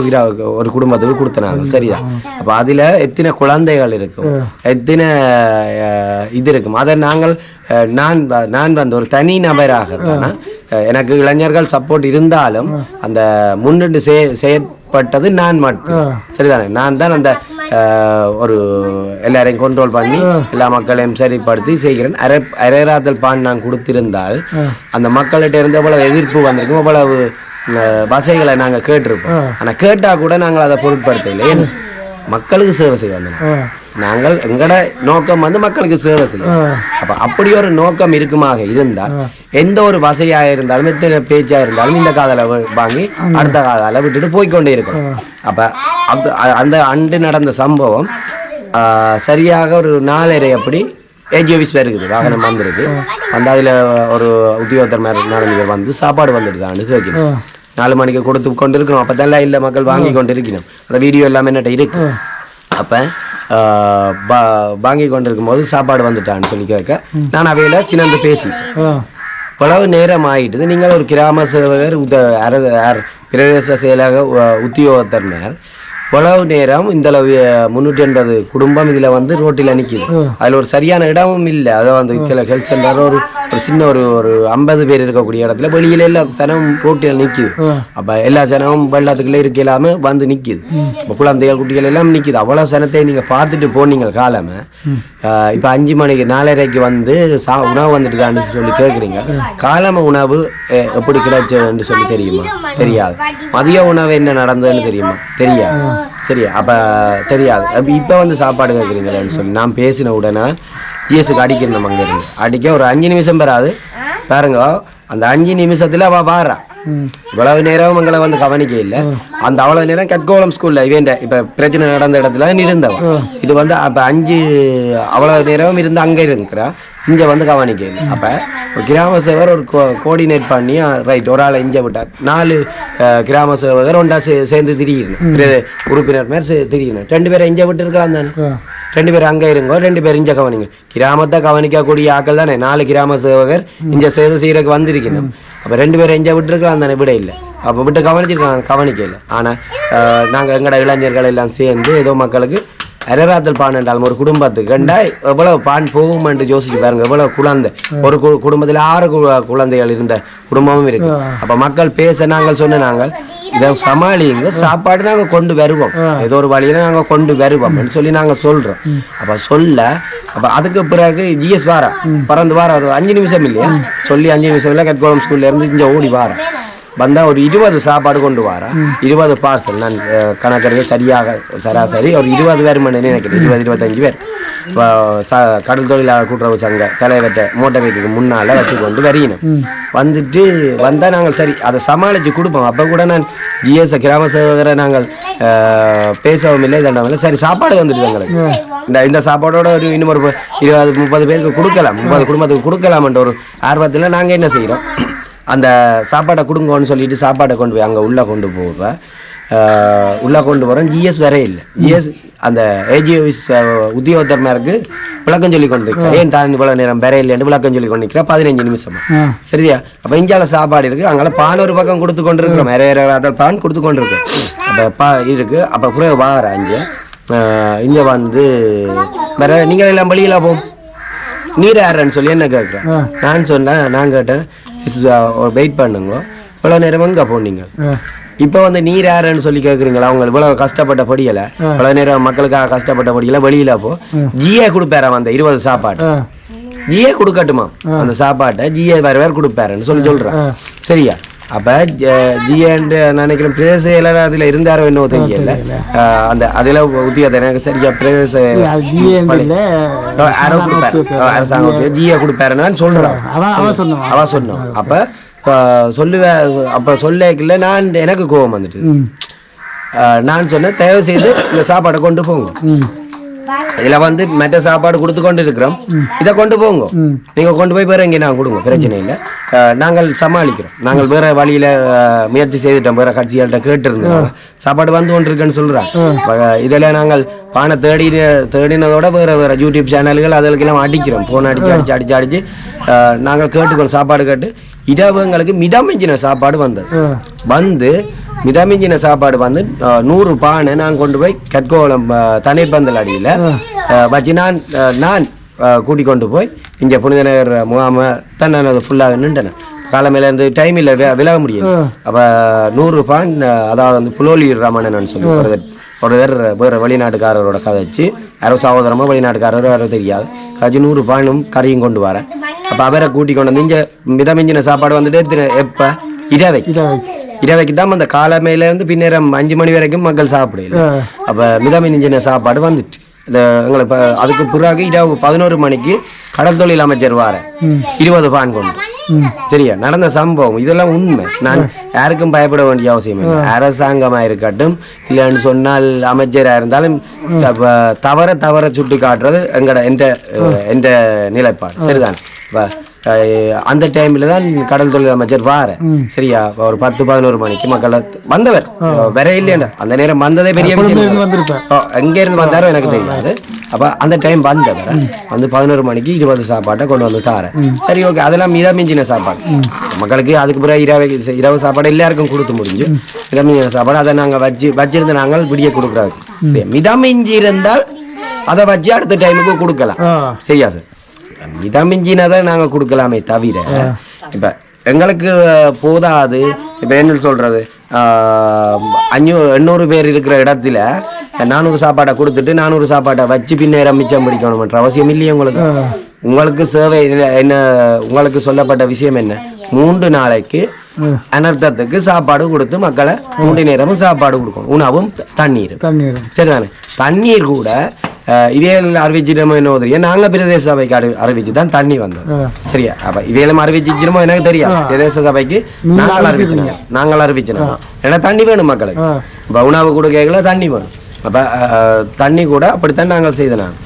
ஒரு குடும்பத்துக்கு கொடுத்தனாங்க. சரிதான். அப்போ அதில் எத்தனை குழந்தைகள் இருக்கும், எத்தனை இது இருக்கும். அதை நான் ஒரு தனி நபராக தானே எனக்கு இளைஞர்கள் சப்போர்ட் இருந்தாலும் அந்த முன்னிட்டு செயற்பட்டது நான் மட்டும். சரிதானே. நான் தான் அந்த ஒரு எல்லாரையும் கண்ட்ரோல் பண்ணி எல்லா மக்களையும் சரிப்படுத்தி செய்கிறேன். அரைராத்தல் பான் நான் கொடுத்திருந்தால் அந்த மக்கள்கிட்ட இருந்து எவ்வளவு எதிர்ப்பு வந்திருக்கும், எவ்வளவு வசைகளை நாங்கள் கேட்டிருப்போம். ஆனால் கேட்டால் கூட நாங்கள் அதை பொருட்படுத்தவில்லை. ஏன் மக்களுக்கு சேவை செய்ய வந்தோம். நாங்கள் எங்களோட நோக்கம் மக்களுக்கு சேவை செய்யும். அப்போ அப்படி ஒரு நோக்கம் இருக்குமாக இருந்தால் எந்த ஒரு வசதியாக இருந்தாலும் எத்தனை பேச்சாக இருந்தாலும் இந்த காதலை வாங்கி அடுத்த காதால விட்டுட்டு போய்கொண்டே இருக்கும். அப்போ அந்த அன்று நடந்த சம்பவம் சரியாக ஒரு 4:30 அப்படி ஏஜி ஆஃபீஸ் இருக்குது. வாகனம் வந்திருக்கு. அதில் ஒரு உத்தியோகத்தர் நடந்து சாப்பாடு வந்துடுதான்னு கேட்கணும். 4 மணிக்கு கொடுத்து கொண்டு இருக்கணும். அப்போ தான் இல்லை மக்கள் வாங்கி கொண்டு இருக்கணும். அந்த வீடியோ எல்லாமே என்னட்ட இருக்கு. அப்போ வாங்கி கொண்டிருக்கும் போது சாப்பாடு வந்துட்டான்னு சொல்லி கேட்க நான் அவையில் சினந்து பேசிட்டேன். பலவு நேரம் ஆகிட்டுது. நீங்கள் ஒரு கிராம சேவகர் பிரதேச செயலாக உத்தியோகத்தர் பலவு நேரம் இந்த 380 குடும்பம் இதில் ரோட்டில் நிற்கிது. அதில் ஒரு சரியான இடமும் இல்லை. அதை ஹெல்த் சென்டர் ஒரு சின்ன ஒரு 50 பேர் இருக்கக்கூடிய இடத்துல வெளியில எல்லா ஜனமும் ரோட்டில் நிற்கிது. அப்போ எல்லா ஜனமும் வெள்ளத்துக்குள்ளே இருக்கலாம நிற்கிது. இப்போ குழந்தைகள் குட்டிகள் எல்லாம் நிற்கிது. அவ்வளோ சனத்தை நீங்கள் பார்த்துட்டு போனீங்க காலமே. இப்போ 5 மணிக்கு 4:30க்கு உணவு வந்துட்டுதான்னு சொல்லி கேட்குறீங்க. காலம உணவு எப்படி கிடைச்சதுன்னு சொல்லி தெரியுமா? தெரியாது. மதிய உணவு என்ன நடந்ததுன்னு தெரியுமா? தெரியாது. சரியா? அப்போ தெரியாது. அப்போ இப்போ சாப்பாடு கேட்குறீங்களேன்னு சொல்லி நான் பேசின உடனே ஜிஎஸ்க்கு அடிக்கணும். அங்கே இருந்து அடிக்க ஒரு 5 நிமிஷம் பெறாது பாருங்க. அந்த 5 நிமிஷத்தில் அவள் வாரா. இவ்வளவு நேரம் எங்களை கவனிக்க இல்லை. அந்த அவ்வளவு நேரம் கட்கோளம் ஸ்கூல்ல இவன் இப்போ பிரச்சனை நடந்த இடத்துல இருந்தவன். இது அப்போ 5 அவ்வளவு நேரம் இருந்து அங்கே இருக்கிறா. இங்கே கவனிக்க இல்லை. அப்போ ஒரு கிராம சேவகர் ஒரு கோஆர்டினேட் பண்ணி ரைட் ஒரு ஆளை இங்கே விட்டார். 4 கிராம சேவகர் ஒன்றா சேர்ந்து திரியணும். உறுப்பினர் மாதிரி திரியணும். 2 பேரை இங்கே விட்டு இருக்கலாம் தானே. 2 பேர் அங்கே இருங்கோ, 2 பேர் இங்கே கவனிங்க. கிராமத்தை கவனிக்கக்கூடிய ஆக்கள் தானே 4 கிராம சேவகர் இங்கே சேவை செய்யறதுக்கு வந்திருக்கணும். அப்போ 2 பேரை இங்கே விட்டுருக்கலாம் தானே. விட இல்லை. அப்போ விட்டு கவனிக்க இல்லை. ஆனால் நாங்கள் எங்களோட இளைஞர்கள் எல்லாம் சேர்ந்து ஏதோ மக்களுக்கு அரைராத்தல் பான் என்றாலும் ஒரு குடும்பத்துக்கு கண்டா எவ்வளவு பான் போகும்னு யோசிச்சு பாருங்க. எவ்வளவு குழந்தை ஒரு குடும்பத்தில் 6 குழந்தைகள் இருந்த குடும்பமும் இருக்கு. அப்ப மக்கள் பேச நாங்கள் நாங்கள் இதை சமாளிங்க, சாப்பாடு நாங்கள் கொண்டு வருவோம், ஏதோ ஒரு வழியில நாங்கள் கொண்டு வருவோம் சொல்லி நாங்கள் சொல்றோம். அப்ப அதுக்கு பிறகு ஜிஎஸ் வாரா பறந்து வார ஒரு 5 நிமிஷம் இல்லையா சொல்லி 5 நிமிஷம் இல்லை கட்கோளம் ஸ்கூல்ல இருந்து இங்கே ஓடி வார வந்தா ஒரு 20 சாப்பாடு கொண்டு வாரா. 20 பார்சல். நான் கணக்கெடுக்க சரியாக சராசரி ஒரு 20 பேர் நினைக்கிறேன். 20-25 பேர் கடல் தொழிலாளர் கூட்டுறவு சங்க தலைவர்கிட்ட மோட்டர் வெஹிக்கிளுக்கு முன்னால் வச்சு கொண்டு வரையணும். வந்துட்டு வந்தால் நாங்கள் சரி அதை சமாளித்து கொடுப்போம். அப்போ கூட நான் ஜிஎஸ் கிராம சேவகரை நாங்கள் பேசவும் இல்லை இதெல்லாம் இல்லை. சரி சாப்பாடு வந்துட்டு எங்களுக்கு இந்த சாப்பாடோட ஒரு இன்னும் ஒரு 20-30 பேருக்கு கொடுக்கலாம், 30 குடும்பத்துக்கு கொடுக்கலாம்ன்ற ஒரு ஆர்வத்தில் நாங்கள் என்ன செய்கிறோம், அந்த சாப்பாடை கொடுங்கன்னு சொல்லிட்டு சாப்பாடை கொண்டு போய் அங்கே உள்ளே கொண்டு போகிறோம். உள்ளே கொண்டு போகிறோம். ஜிஎஸ் வேற இல்லை. ஜிஎஸ் அந்த ஏஜிஓவிஸ் உத்தியோகத்தர்மாருக்கு விளக்கம் சொல்லி கொண்டு ஏன் தான் இவ்வளோ நேரம் வேற இல்லைன்னு விளக்கம் சொல்லி கொண்டு நிற்கிறா 15 நிமிஷமா. சரியா? அப்போ இஞ்சால சாப்பாடு இருக்குது, அங்கே பான் ஒரு பக்கம் கொடுத்து கொண்டு இருக்கிறோம், வேற பான் கொடுத்து கொண்டு இருக்கோம். அப்போ இருக்குது. அப்போ புரிய வார இங்கே வந்து வேற நீங்கள் எல்லாம் வழியில் போகும் நீர் யாருன்னு சொல்லி என்ன கேட்குறேன். நான் சொன்னேன், நான் கேட்டேன் வெயிட் பண்ணுங்க இவ்வளோ நேரம் எங்கே போனீங்க, இப்போ வந்து நீர் யாருன்னு சொல்லி கேட்குறீங்களா, அவங்க இவ்வளோ கஷ்டப்பட்ட படியலை, இவ்வளோ நேரம் மக்களுக்காக கஷ்டப்பட்ட படியலை வெளியில் போ ஜிஏ கொடுப்பாராம் அந்த 20 சாப்பாடு. ஜிஏ கொடுக்கட்டுமா அந்த சாப்பாட்டை, ஜிஏ வேறு வேறு கொடுப்பாருன்னு சொல்லி சொல்கிறேன். சரியா? அப்போ ஜிஏன்னு நினைக்கிறேன் பிரதேச செயலர் அதில் இருந்தாரோ என்னவோ தெரியல, அந்த அதில் உத்தியோகத்தை எனக்கு சரியா பிரதேச யாரோ கொடுப்பாரு, அரசாங்கம் ஜிஏ கொடுப்பாருன்னு தான் சொல்கிறான். அவன் சொன்னான். அப்போ சொல்லுவேன். அப்போ சொல்லல நான் எனக்கு கோபம் வந்துட்டு நான் சொன்னேன், தயவு செய்து இந்த சாப்பாடை கொண்டு போங்க, இதில் வந்து மற்ற சாப்பாடு கொடுத்து கொண்டு இருக்கிறோம், இதை கொண்டு போங்க, நீங்கள் கொண்டு போய் வேற எங்கே நான் கொடுங்க, பிரச்சனை இல்லை, நாங்கள் சமாளிக்கிறோம், நாங்கள் வேற வழியில் முயற்சி செய்துட்டோம், வேற கட்சிகள்கிட்ட கேட்டுருந்தோம், சாப்பாடு வந்து கொண்டு இருக்குன்னு சொல்கிறாங்க. இதில் நாங்கள் பானை தேடினதோட வேற யூடியூப் சேனல்கள் அதற்கெல்லாம் அடிக்கிறோம், ஃபோன் அடிச்சு நாங்கள் கேட்டுக்கணும். சாப்பாடு கேட்டு இரவுங்களுக்கு மிதமிஞ்சின சாப்பாடு வந்து மிதமிஞ்சின சாப்பாடு வந்து 100 பானை நான் கொண்டு போய் கற்கோளம் தண்ணீர் பந்தல் அடியில் வச்சு நான் கூட்டி கொண்டு போய் இங்கே புனிதநகர் முகாமை தான் நான் அதை ஃபுல்லாக நின்றேன். காலமையிலேருந்து டைம் இல்லை, விலக முடியல. அப்போ 100 பான், அதாவது வந்து புலோலியூர் ராமண்ணன் சொல்லி ஒருத்தர் வேறு வெளிநாட்டுக்காரரோட கதைச்சு யாரோ சகோதரமோ வெளிநாட்டுக்காரரோ யாரோ தெரியாது கதைச்சு 100 பானும் கறியும் கொண்டு வரேன். அப்போ அவரை கூட்டி கொண்டு வந்து இங்கே மிதமிஞ்சின சாப்பாடு வந்துட்டு எப்போ இரவைக்கு தான் அந்த காலமையிலேருந்து பின்னேரம் 5 மணி வரைக்கும் மக்கள் சாப்பிடல. அப்போ மிதமிஞ்சின சாப்பாடு வந்துட்டு எங்களுக்கு அதுக்கு பிறகு இரவு 11 மணிக்கு கடல் தொழில் அமைச்சர் வார 20 பான் கொண்டு. சரியா? நடந்த சம்பவம் இதெல்லாம் உண்மை. நான் யாருக்கும் பயப்பட வேண்டிய அவசியம் இல்லை. அரசாங்கமாக இருக்கட்டும் இல்லைன்னு சொன்னால் அமைச்சராக இருந்தாலும் தவற சுட்டு காட்டுறது என்ற நிலைப்பாடு. சரிதான்? அந்த டைமில் தான் கடல் தொழில் அமைச்சர் வார. சரியா? ஒரு 10-11 மணிக்கு மக்கள் வந்தவர் வேற இல்லையா, அந்த நேரம் வந்ததே பெரிய விஷயம். எங்கேருந்து வந்தாரோ எனக்கு தெரியாது. அப்போ அந்த டைம் வந்தவர் வந்து 11 மணிக்கு 20 சாப்பாட்டை கொண்டு வந்து தாரேன். சரி, ஓகே, அதெல்லாம் மிதமிஞ்சின சாப்பாடு மக்களுக்கு. அதுக்கு பிறகு இரவு சாப்பாடு எல்லாருக்கும் கொடுத்து முடிஞ்சு மிதமிஞ்சின சாப்பாடு அதை நாங்கள் வச்சிருந்து நாங்கள் விடிய கொடுக்குறாரு. சரி, மிதமிஞ்சி இருந்தால் அதை வச்சு அடுத்த டைமுக்கு கொடுக்கலாம். சரியா சார்? மிதமிஞ்சினதை நாங்கள் கொடுக்கலாமே தவிர இப்போ எங்களுக்கு போதாது. இப்போ என்ன சொல்கிறது, 800 பேர் இருக்கிற இடத்துல 400 சாப்பாடை கொடுத்துட்டு 400 சாப்பாட்டை வச்சு பின்னேரம் மிச்சம் பிடிக்கணும்ன்ற அவசியம் இல்லையே உங்களுக்கு. உங்களுக்கு சேவை என்ன, உங்களுக்கு சொல்லப்பட்ட விஷயம் என்ன, 3 நாளைக்கு அனர்த்தத்துக்கு சாப்பாடு கொடுத்து மக்களை 3 நேரமும் சாப்பாடு கொடுக்கணும், உணவும் தண்ணீரும். சரிதானே? தண்ணீர் கூட இவையில் அறிவிச்சிடமோ என்ன தெரியும், நாங்கள் பிரதேச சபைக்கு அறிவிச்சு தான் தண்ணி வந்தோம். சரியா? அப்போ இவையிலும் அறிவிச்சிக்கிறோமோ எனக்கு தெரியாது. பிரதேச சபைக்கு நாங்கள் அறிவிச்சினோம். ஏன்னா தண்ணி வேணும் மக்களுக்கு. இப்போ உணவு கூட கேட்கல, தண்ணி வேணும். அப்போ தண்ணி கூட அப்படித்தான் நாங்கள் செய்தோம்.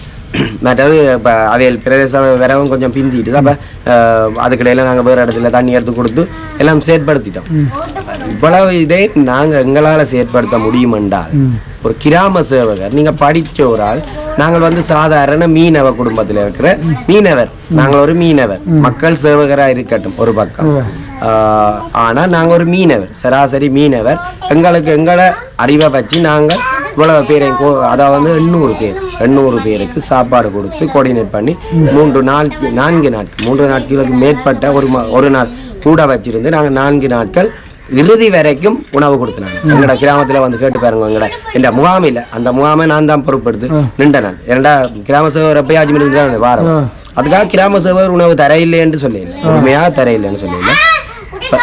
மற்றது இப்போ அவையில் பிரதேச வரவும் கொஞ்சம் பிந்திட்டு அப்போ அதுக்கிடையில் நாங்கள் வேறு இடத்துல தண்ணி எடுத்து கொடுத்து எல்லாம் செயற்படுத்திட்டோம். இவ்வளவு இதை நாங்கள் எங்களால் செயற்படுத்த முடியுமென்றால் ஒரு கிராம சேவகர், நீங்கள் படித்த ஒரு ஆள், நாங்கள் வந்து சாதாரண மீனவ குடும்பத்தில் இருக்கிற மீனவர், நாங்கள் ஒரு மீனவர், மக்கள் சேவகராக இருக்கட்டும் ஒரு பக்கம், ஆனால் நாங்கள் ஒரு மீனவர், சராசரி மீனவர், எங்களை அறிவை வச்சு நாங்கள் இவ்வளவு பேரையும் அதாவது 800 பேருக்கு சாப்பாடு கொடுத்து கோஆர்டினேட் பண்ணி 3 நாட்களுக்கு மேற்பட்ட ஒரு நாள் கூட வச்சிருந்து நாங்கள் 4 நாட்கள் இறுதி வரைக்கும் உணவு கொடுத்தாங்க. எங்களோட கிராமத்தில் வந்து கேட்டு பாருங்க, என் முகாமில் அந்த முகாமை நான் தான் பொறுப்படுத்து நின்றேன். ஏன்னா கிராம சேவர் எப்பயாச்சும் இருந்து வாரம், அதுக்காக கிராம சேவர் உணவு தரையில்லைன்னு சொல்லல, உண்மையாக தரையில்லைன்னு சொல்லல.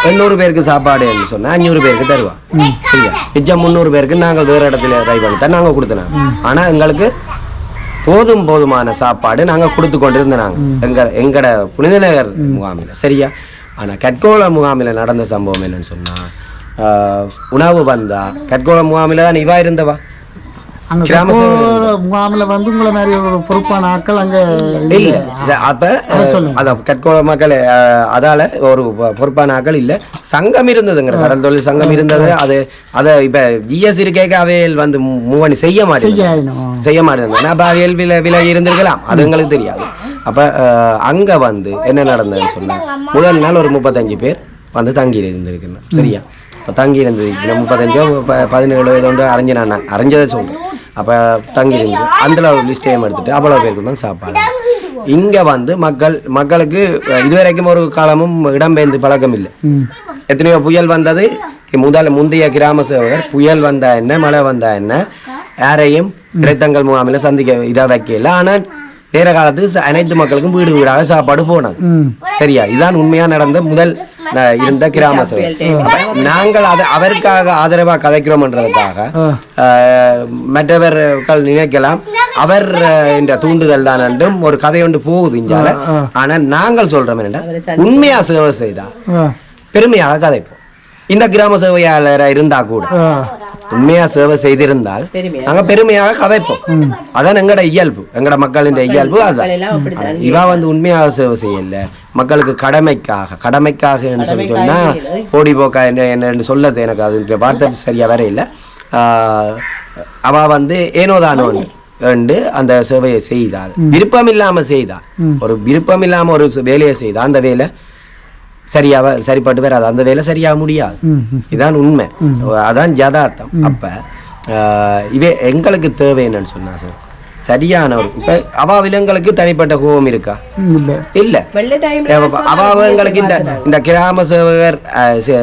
800 பேருக்கு சாப்பாடு சொன்னா 500 பேருக்கு தருவான். சரியா? மிச்சம் 300 பேருக்கு நாங்கள் வேறு இடத்துல ட்ரை பண்ணி தான் நாங்கள் கொடுத்தோம். ஆனால் எங்களுக்கு போதுமான சாப்பாடு நாங்கள் கொடுத்து கொண்டிருந்தோம் நாங்கள் எங்கட புனிதநகர் முகாமில் சரியா. ஆனால் கட்கோள முகாமில் நடந்த சம்பவம் என்னன்னு சொன்னால் உணவு வந்தா கட்கோள முகாமில் தான் இவா இருந்தவா அங்கே முகாமில் வந்து உங்களை மாதிரி ஒரு பொறுப்பான ஆட்கள் அங்கே இல்லை. அப்போ அதான் கட்கோள மக்கள் அதால் ஒரு பொறுப்பான ஆட்கள் இல்லை. சங்கம் இருந்ததுங்கிற கடல் தொழில் சங்கம் இருந்தது. அதை இப்போ ஜிஎஸ் இருக்கேக்க அவையில் வந்து மூவணி செய்ய மாட்டேங்க. அப்போ அவையில் விலகி இருந்திருக்கலாம், அது எங்களுக்கு தெரியாது. அப்போ அங்கே வந்து என்ன நடந்ததுன்னு சொன்னால் முதல் நாள் ஒரு 35 பேர் வந்து தங்கி இருந்திருக்கணும் சரியா. இப்போ தங்கி இருந்தது 35 17 அறிஞ்சதை சொல்கிறேன். அப்போ தங்கி இருந்து அந்த லிஸ்ட்டையும் எடுத்துட்டு அவ்வளோ பேருக்கு தான் சாப்பாடு. இங்கே வந்து மக்களுக்கு இதுவரைக்கும் ஒரு காலமும் இடம்பெயர்ந்து பழக்கம் இல்லை. எத்தனையோ புயல் வந்தது. முந்தைய கிராம சேவகர் புயல் வந்தா என்ன மழை வந்தா என்ன யாரையும் இடைத்தங்கள் முகாமில் சந்திக்க இதாக வைக்கல. ஆனால் நேர காலத்துக்கு அனைத்து மக்களுக்கும் வீடு வீடாக சாப்பாடு போனது சரியா. இதுதான் உண்மையா நடந்த முதல் இருந்த கிராம சேவை. நாங்கள் அவருக்காக ஆதரவாக கதைக்கிறோம்ன்றதுக்காக மற்றவர்கள் நினைக்கலாம் அவர் என்ற தூண்டுதல் தான் என்றும் ஒரு கதை ஒன்று போகுது இஞ்சால. ஆனா நாங்கள் சொல்றோம் என்னன்னா உண்மையா சேவை செய்தா பெருமையாக கதைப்போம். இந்த கிராம சேவையாளராக இருந்தா கூட உண்மையா சேவை செய்திருந்தால் நாங்க பெருமையாக கதைப்போம். அதான் எங்கட இயல்பு, எங்கட மக்களின் இயல்பு. அதான் இவா வந்து உண்மையாக சேவை செய்யல, மக்களுக்கு கடமைக்காக சொல்லி சொன்னா ஓடி போக்கா என்ன சொல்லது எனக்கு அது வார்த்தை சரியா வர இல்லை. அவ வந்து ஏனோதானோ அந்த சேவையை செய்தால் விருப்பம் இல்லாம செய்தால் ஒரு விருப்பம் இல்லாம ஒரு வேலையை செய்தால் அந்த வேலை சரிப்பட்டு வராது, அந்த வேலை சரியாக முடியாது. இதான் உண்மை, அதான் யதார்த்தம். அப்ப எங்களுக்கு தேவை என்னன்னு சொன்னா சார் சரியான ஒரு இப்ப அவாவிலங்களுக்கு தனிப்பட்ட கோபம் இருக்கா இல்ல. அவாவங்களுக்கு இந்த கிராம சேவகர்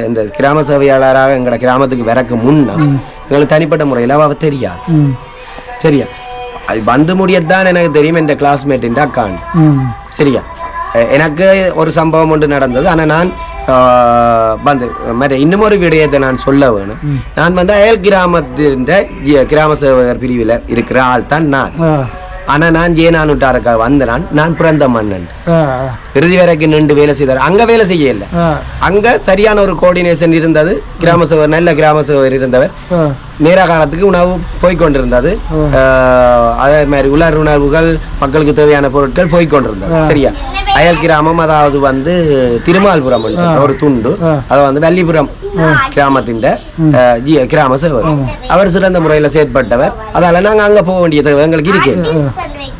இந்த கிராம சேவையாளராக எங்களோட கிராமத்துக்கு வரக்கு முன்னா எங்களுக்கு தனிப்பட்ட முறையில் அவாவ தெரியாது சரியா. அது வந்து முடியத்தான் எனக்கு தெரியும் என் கிளாஸ்மேட்டின் அக்காண்ட் சரியா. எனக்கு ஒரு சம்பவம் ஒன்று நடந்தது. ஆனால் நான் வந்து இன்னும் ஒரு விடயத்தை நான் சொல்ல வேணும். நான் வந்து அயல் கிராமத்தின் கிராம சேவகர் பிரிவில் இருக்கிற ஆள் தான் நான். ஆனால் நான் ஜேனானுட்டாருக்காக வந்த நான் பிறந்த மன்னன் இறுதி வரைக்கும் 2 வேலை செய்தார். அங்கே வேலை செய்யல, அங்கே சரியான ஒரு கோஆர்டினேஷன் இருந்தது. கிராம சேவகர் நல்ல கிராம சேவகர் இருந்தவர். நேர காலத்துக்கு உணவு போய்கொண்டிருந்தது. அதே மாதிரி உலர் உணவுகள் மக்களுக்கு தேவையான பொருட்கள் போய்கொண்டிருந்தது சரியா. அயல் கிராமம் அதாவது வந்து திருமால்புரம் ஒரு துண்டு, அதை வந்து வள்ளிபுரம் கிராமத்தின் கிராம சேவகர். அவர் சிறந்த முறையில் செயற்பட்டவர். அதால நாங்கள் அங்கே போக வேண்டிய தேவை எங்களுக்கு இருக்கு.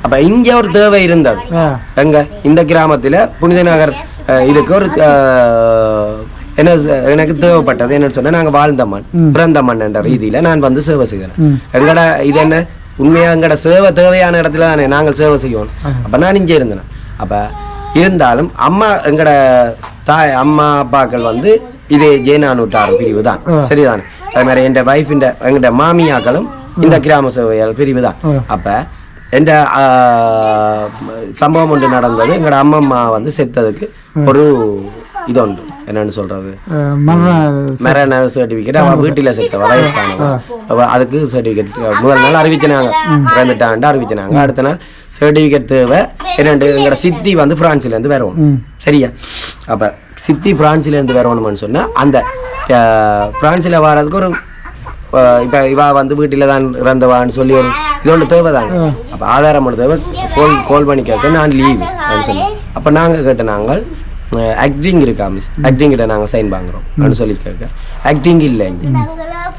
அப்ப இங்க ஒரு தேவை இருந்தது. எங்க இந்த கிராமத்துல புனித நகர் இதுக்கு ஒரு என்ன எனக்கு தேவைப்பட்டது என்னன்னு சொன்னா நாங்க வாழ்ந்த மண் பிறந்த மண் என்ற ரீதியில நான் வந்து சேவை செய்கிறேன். எங்கட இது என்ன உண்மையா எங்கட சேவை தேவையான இடத்துல தானே நாங்கள் சேவை செய்யணும். அப்ப நான் இங்கே இருந்தேன். அப்ப இருந்தாலும் அம்மா எங்கட தாய் அம்மா அப்பாக்கள் வந்து இதே ஜேனானூட்டார் பிரிவு தான் சரிதானே. அதே மாதிரி என் வைஃப் எங்கட மாமியாக்களும் இந்த கிராம சேவையால் பிரிவு தான். அப்ப என்ற சம்பவம் ஒன்று நடந்தது. எங்களோட அம்மம்மா வந்து செத்ததுக்கு ஒரு இது உண்டு, என்னன்னு சொல்றது மரண சர்டிபிகேட். அவன் வீட்டில் செத்த வயசானவ, அதுக்கு சர்டிபிகேட் முதல் நாள் அறிவிச்சினாங்க, இறந்துட்டான்ட்டு அறிவிச்சினாங்க. அடுத்த நாள் சர்டிபிகேட் தேவை. என்னண்டு எங்களோட சித்தி வந்து பிரான்ஸ்லேருந்து வரணும் சரியா. அப்போ சித்தி பிரான்ஸ்லேருந்து வரணும்னு சொன்னால் அந்த பிரான்ஸில் வர்றதுக்கு ஒரு இப்போ இவா வந்து வீட்டில் தான் இறந்தவான்னு சொல்லி ஒரு இது ஒன்று தேவை தாங்க. அப்போ ஆதாரம் ஒன்று தேவை. கால் பண்ணி கேட்க நான் லீவு அப்படின்னு சொன்னேன். அப்போ நாங்கள் கேட்ட நாங்கள் ஆக்டிங் இருக்கா மிஸ், ஆக்டிங்கிட்ட நாங்கள் சைன் வாங்குறோம் அப்படின்னு சொல்லி கேட்க ஆக்டிங் இல்லை,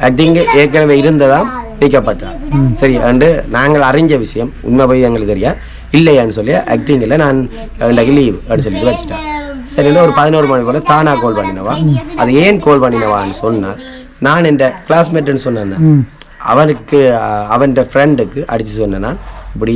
ஆக்டிங் ஏற்கனவே இருந்ததா நீக்கப்பட்டா சரி. அண்டு நாங்கள் அறிஞ்ச விஷயம் உண்மை போய் எங்களுக்கு தெரியா இல்லையான்னு சொல்லி ஆக்டிங் இல்லை நான் இன்றைக்கு லீவ் அப்படின்னு சொல்லிட்டு வச்சுட்டேன். சரின்னு ஒரு 11 மணி போல தானா கால் பண்ணினவா. அது ஏன் கால் பண்ணினவான்னு சொன்னால் நான் என் கிளாஸ்மேட்டுன்னு சொன்னேன். அவனுக்கு அவன் ஃப்ரெண்டுக்கு அடித்து சொன்னேன் நான் இப்படி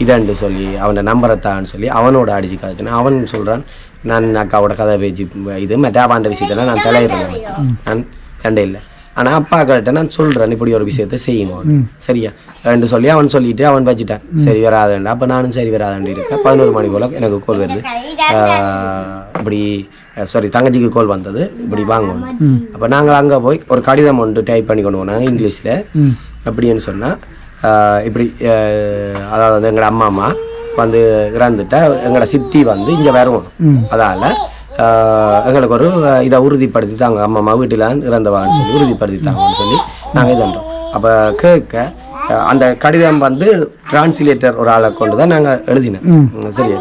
இதண்டு சொல்லி அவனை நம்பரை தான்னு சொல்லி அவனோட அடிச்சு கதைச்சேன். அவன் சொல்கிறான் நான் அக்காவோட கதை பேச்சு இது மெட்டாபாண்ட விஷயத்தெல்லாம் நான் தலையிடுறேன், நான் கண்டே இல்லை. ஆனால் அப்பாக்கிட்ட நான் சொல்கிறேன் இப்படி ஒரு விஷயத்த செய்யணும் சரியா ரெண்டு சொல்லி அவன் சொல்லிட்டு அவன் வச்சுட்டான். சரி வராதுண்டா. அப்போ நானும் சரி வராதுண்டு இருக்கேன். 11 மணி போல் எனக்கு கால் வருது. இப்படி சாரி தங்கச்சிக்கு கால் வந்தது, இப்படி வாங்கணும். அப்போ நாங்கள் அங்கே போய் ஒரு கடிதம் ஒன்று டைப் பண்ணி கொண்டு போனாங்க இங்கிலீஷில். அப்படின்னு சொன்னால் இப்படி அதாவது எங்களோட அம்மா வந்து இறந்துட்டா எங்களோட சித்தி வந்து இங்கே வருவோம். அதால் எங்களுக்கு ஒரு இதை உறுதிப்படுத்தி தாங்க, அம்மா வீட்டில் இறந்தவான்னு சொல்லி உறுதிப்படுத்தி தாங்கன்னு சொல்லி நாங்கள் இது பண்ணுறோம். அப்போ கேட்க அந்த கடிதம் வந்து டிரான்ஸ்லேட்டர் ஒரு ஆளை கொண்டு தான் நாங்கள் எழுதினோம். சரி,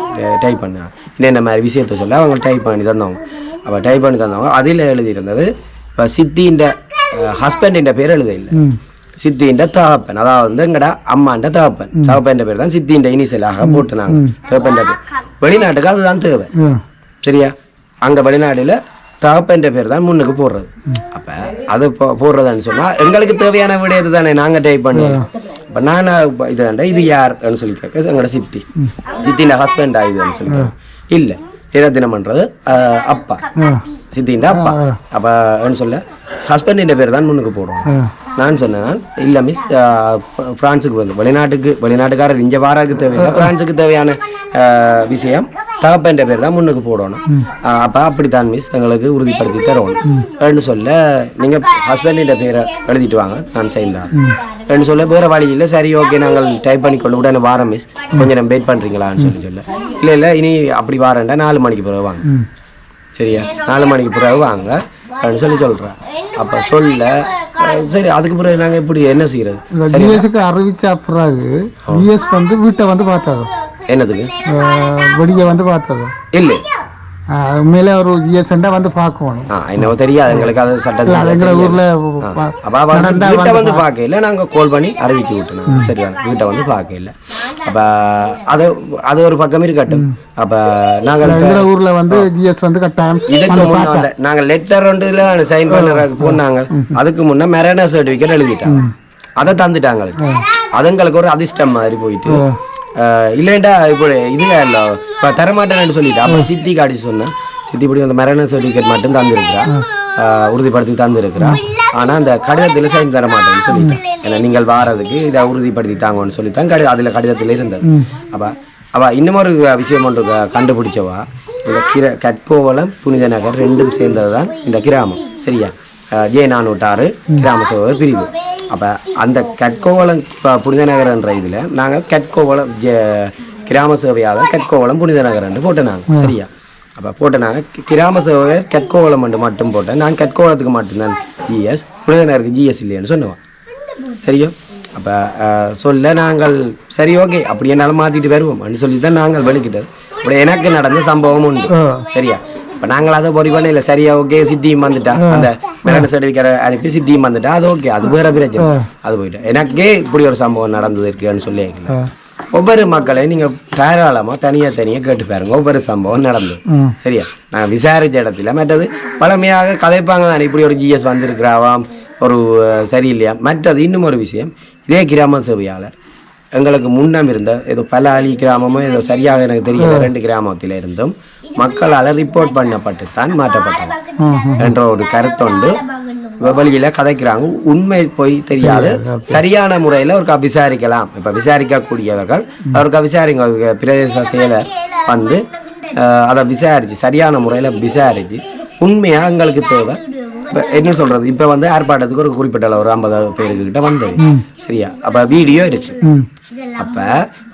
டைப் பண்ண என்னென்ன மாதிரி விஷயத்த சொல்ல அவங்க டைப் பண்ணி தந்தவங்க. அப்போ டைப் பண்ணி தந்தவங்க அதில் எழுதியிருந்தது இப்போ சித்தின்ற ஹஸ்பண்டின் பேர் எழுத இல்லை, சித்தின்ற தகப்பன், அதாவது வந்து எங்கடா அம்மாண்ட தகப்பன், தகப்பன் பேர் தான் சித்தின்ற இனிஷியலாக போட்டு நாங்கள் தகப்பன் பேர். வெளிநாட்டுக்கு அதுதான் தேவை. சரியா, அங்கே வெளிநாட்டில் தகப்பன்ற பேர் தான் முன்னுக்கு போடுறது. அப்போ அது போடுறதுன்னு சொன்னால் எங்களுக்கு தேவையான விடையது தானே நாங்கள் டைப் பண்ணுவோம். இப்போ நான் இது இது யாருன்னு சொல்லி கேட்க எங்களோட சித்தின் ஹஸ்பண்ட் ஆகுதுன்னு சொல்லி இல்லை, தினம் பண்ணுறது அப்பா, சித்தின் அப்பா. அப்போ சொல்ல ஹஸ்பண்டின் பேர் தான் முன்னுக்கு போடுவோம். நான் சொன்னேன் இல்லை மிஸ், ஃப்ரான்ஸுக்கு வந்து வெளிநாட்டுக்காரர் இங்கே வாராக்கு தேவையில்லை, ஃப்ரான்ஸுக்கு தேவையான விஷயம் தகப்பன்ற பேர் தான் முன்னுக்கு போடணும். அப்போ அப்படித்தான் மிஸ் எங்களுக்கு உறுதிப்படுத்தி தரணும் சொல்ல, நீங்கள் ஹஸ்பண்டின் பேரை எழுதிட்டு வாங்க நான் செய்தான் சொல்ல, வேறு வழி இல்லை. சரி ஓகே நாங்கள் டைப் பண்ணிக்கொள்ள உடனே வாரம் மிஸ், கொஞ்சம் நேரம் வெயிட் பண்ணுறீங்களான்னு சொல்ல, இல்லை இனி அப்படி வாரேன்டா 4 மணிக்கு பிறகு வாங்க. சரியா, 4 மணிக்கு பிறகு வாங்க அப்படின்னு சொல்கிறேன். அப்போ சொல்ல சரி, அதுக்கு பிறகு நாங்கள் இப்படி என்ன செய்யறது? ஜிஎஸ்க்கு அறிவிச்ச பிறகு ஜிஎஸ் வந்து வீட்டை வந்து பார்த்தது என்னதுக்கு வெடியை வந்து பார்த்தது இல்லை, உண்மையிலே ஒரு ஜிஎஸ்ண்டா வந்து பார்க்கணும். என்னவோ தெரியாது எங்களுக்கு, அது சட்டத்தில் எங்களை ஊர்ல வீட்டை வந்து பார்க்க இல்லை, நாங்கள் கால் பண்ணி அறிவிக்க விட்டுனோம். சரிதான், வீட்டை வந்து பார்க்க இல்லை. அப்போ அது ஒரு பக்கம் இருக்கட்டும். அப்போ நாங்கள் எங்களை ஊர்ல வந்து ஜிஎஸ் வந்து கட்டாயம் இதுக்கு முன்னாடி நாங்கள் லெட்டர் ஒன்றுல சைன் பண்ண போனாங்க. அதுக்கு முன்னே மெரேனா சர்டிஃபிகேட் எழுதிட்டாங்க, அதை தந்துட்டாங்க. அது எங்களுக்கு ஒரு அதிர்ஷ்டம் மாதிரி போயிட்டு இல்லைண்டா இப்போ இது இல்லை இப்போ தரமாட்டேன்னு சொல்லிட்டு அப்போ சித்தி காட்டி சொன்னேன். சித்தி இப்படி அந்த மெரேனா சர்டிஃபிகேட் மட்டும் தந்துருக்குறா, உறுதிப்படுத்தி தந்துருக்குறா, ஆனால் அந்த கடிதத்தில் சைன் தர மாட்டேன்னு சொல்லிட்டேன். ஏன்னா நீங்கள் வாரதுக்கு இதை உறுதிப்படுத்தி தாங்கன்னு சொல்லித்தான் அதில் கடிதத்தில் இருந்தது. அப்போ இன்னமொரு விஷயம் ஒன்று கண்டுபிடிச்சவா, இந்த கட்கோவளம் புனித நகர் ரெண்டும் சேர்ந்தது தான் இந்த கிராமம். சரியா, J406 கிராம சேவை பிரிவு. அப்போ அந்த கட்கோவளம் புனித நகர்ன்ற இதில் நாங்கள் கட்கோவளம் கிராம சேவையாளர் கட்கோவளம் புனித நகர்ன்னு போட்டேனாங்க. சரியா, அப்போ போட்டேனாங்க கிராம சேவை கட்கோவளம் மட்டும் போட்டேன். நான் கட்கோவளத்துக்கு மட்டும்தான் ஜிஎஸ், புனித நகருக்கு ஜிஎஸ் இல்லைன்னு சொன்னோம். சரியோ, அப்போ சொல்ல நாங்கள் சரி ஓகே அப்படி என்னாலும் மாற்றிட்டு வருவோம் அப்படின்னு சொல்லி தான் நாங்கள் வெளிக்கிட்டது. இப்படி எனக்கு நடந்த சம்பவம் உண்டு. சரியா, இப்போ நாங்கள் அதை பொறி பண்ண இல்லை. சரியா ஓகே, சித்தியும் வந்துட்டா, அந்த மெரேனா சர்டிஃபிகேட் அனுப்பி சித்தியும் வந்துட்டா, அது ஓகே, அது வேற பிரச்சனை, அது போயிட்டேன். எனக்கே இப்படி ஒரு சம்பவம் நடந்தது இருக்குன்னு சொல்லி ஒவ்வொரு மக்களையும் நீங்கள் தாராளமாக தனியாக கேட்டு பாருங்க. ஒவ்வொரு சம்பவம் நடந்தது. சரியா, நான் விசாரித்த இடத்துல மற்றது பழமையாக கதைப்பாங்க தான், இப்படி ஒரு ஜிஎஸ் வந்திருக்கிறாவாம் ஒரு சரியில்லையா. மற்றது இன்னும் ஒரு விஷயம், இதே கிராம சேவையாளர் எங்களுக்கு முன்னம் இருந்த ஏதோ பலாலி கிராமமும் ஏதோ சரியாக எனக்கு தெரியல 2 கிராமத்தில் இருந்தும் மக்களால் ரிப்போர்ட் பண்ணப்பட்டு தான் மாற்றப்பட்டது என்ற ஒரு கருத்தொண்டு வெளியில கதைக்கிறாங்க. உண்மை போய் தெரியாது, சரியான முறையில் அவருக்கு விசாரிக்கலாம். இப்போ விசாரிக்கக்கூடியவர்கள் அவருக்கு விசாரிங்க, பிரதேச செயலர் வந்து அதை விசாரிச்சு சரியான முறையில் விசாரிச்சு உண்மையாக எங்களுக்கு தேவை. என்ன சொல்றது, இப்போ வந்து ஆர்ப்பாட்டத்துக்கு ஒரு குறிப்பிட்ட ஒரு 50 பேருக்கிட்ட வந்தது. சரியா, அப்போ வீடியோ இருக்கு. அப்போ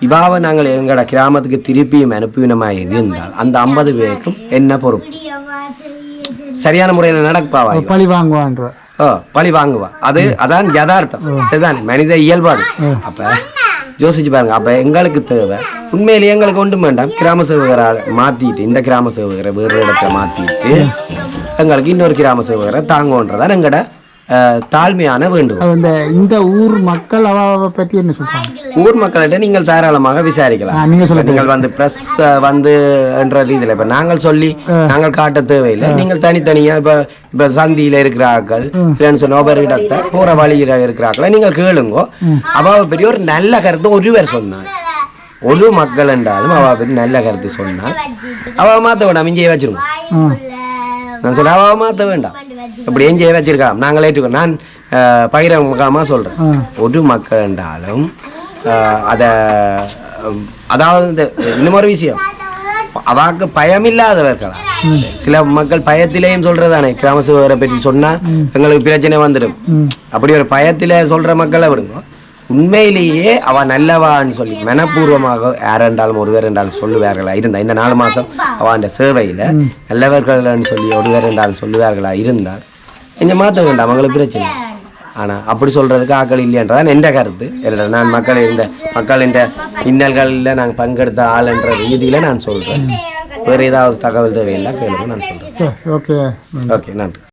இவாவை நாங்கள் எங்களோட கிராமத்துக்கு திருப்பியும் அனுப்பினமாக இருந்தால் அந்த 50 பேருக்கும் என்ன பொறுப்பு? சரியான முறையில் நடப்பாவா? பழி வாங்குவான்ற பழி வாங்குவா. அதான் யதார்த்தம். சரிதான், மனித இயல்பாது. அப்போ யோசிச்சு பாருங்க. அப்போ எங்களுக்கு தேவை உண்மையிலேயே எங்களுக்கு ஒன்றும் வேண்டாம், கிராம சேவகரை மாற்றிட்டு இந்த கிராம சேவகரை வேறு இடத்துல மாற்றிட்டு எங்களுக்கு இன்னொரு கிராம சேவகரை தாங்கன்றதான் எங்களோட தாழ்மையான வேண்டுகோள். இந்த ஊர் மக்கள் அவ பற்றி என்ன சொல்றாங்க? ஊர் மக்கள்கிட்ட நீங்கள் தாராளமாக விசாரிக்கலாம். நீங்கள் வந்து பிரஸ் வந்து என்ற ரீதியில் இப்போ நாங்கள் சொல்லி நாங்கள் காட்ட தேவையில்லை. நீங்கள் தனித்தனியா இப்ப சந்தியில இருக்கிறார்கள் இல்லைன்னு சொன்ன ஒவ்வொரு இடத்தை போற வழியில இருக்கிறார்கள் நீங்கள் கேளுங்கோ. அவ பெரிய ஒரு நல்ல கருத்து ஒருவர் சொன்னார், ஒரு மக்கள் என்றாலும் அவ பெரிய நல்ல கருத்து சொன்னால் அவ மாத்த வேண்டாம், இங்கே வச்சிருக்கோம். நான் சொல்ல அவ மாத்த வேண்டாம், இப்படி எங்கே வச்சிருக்கலாம் நாங்கள் ஏற்றுக்கோ. நான் பகிரங்கமாக சொல்றேன், ஒரு மக்கள் என்றாலும் அதாவது இன்னொரு விஷயம், அவாக்கு பயமில்லாதவர்களா? சில மக்கள் பயத்திலேயும் சொல்றதானே கிராம சேவகரை பற்றி சொன்னா எங்களுக்கு பிரச்சனை வந்துடும். அப்படி ஒரு பயத்தில சொல்ற மக்களை விடுங்க. உண்மையிலேயே அவ நல்லவான்னு சொல்லி மனப்பூர்வமாக யாரென்றாலும் ஒருவர் என்றாலும் சொல்லுவார்களா இருந்தா இந்த 4 மாசம் அவ அந்த சேவையில நல்லவர்கள்னு சொல்லி ஒருவர் என்றாலும் சொல்லுவார்களா இருந்தால் கொஞ்சம் மாற்ற வேண்டாம் அவங்களுக்கு பிரச்சனை. ஆனா அப்படி சொல்றதுக்கு ஆக்கள் இல்லையன்றதான் என்ற கருத்து. நான் மக்களின் இன்னல்களில் நாங்கள் பங்கெடுத்த ஆள் என்ற ரீதியில நான் சொல்றேன். வேறு ஏதாவது தகவல் தேவையில்லை கேளுங்க, நான் சொல்றேன். ஓகே ஓகே, நன்றி.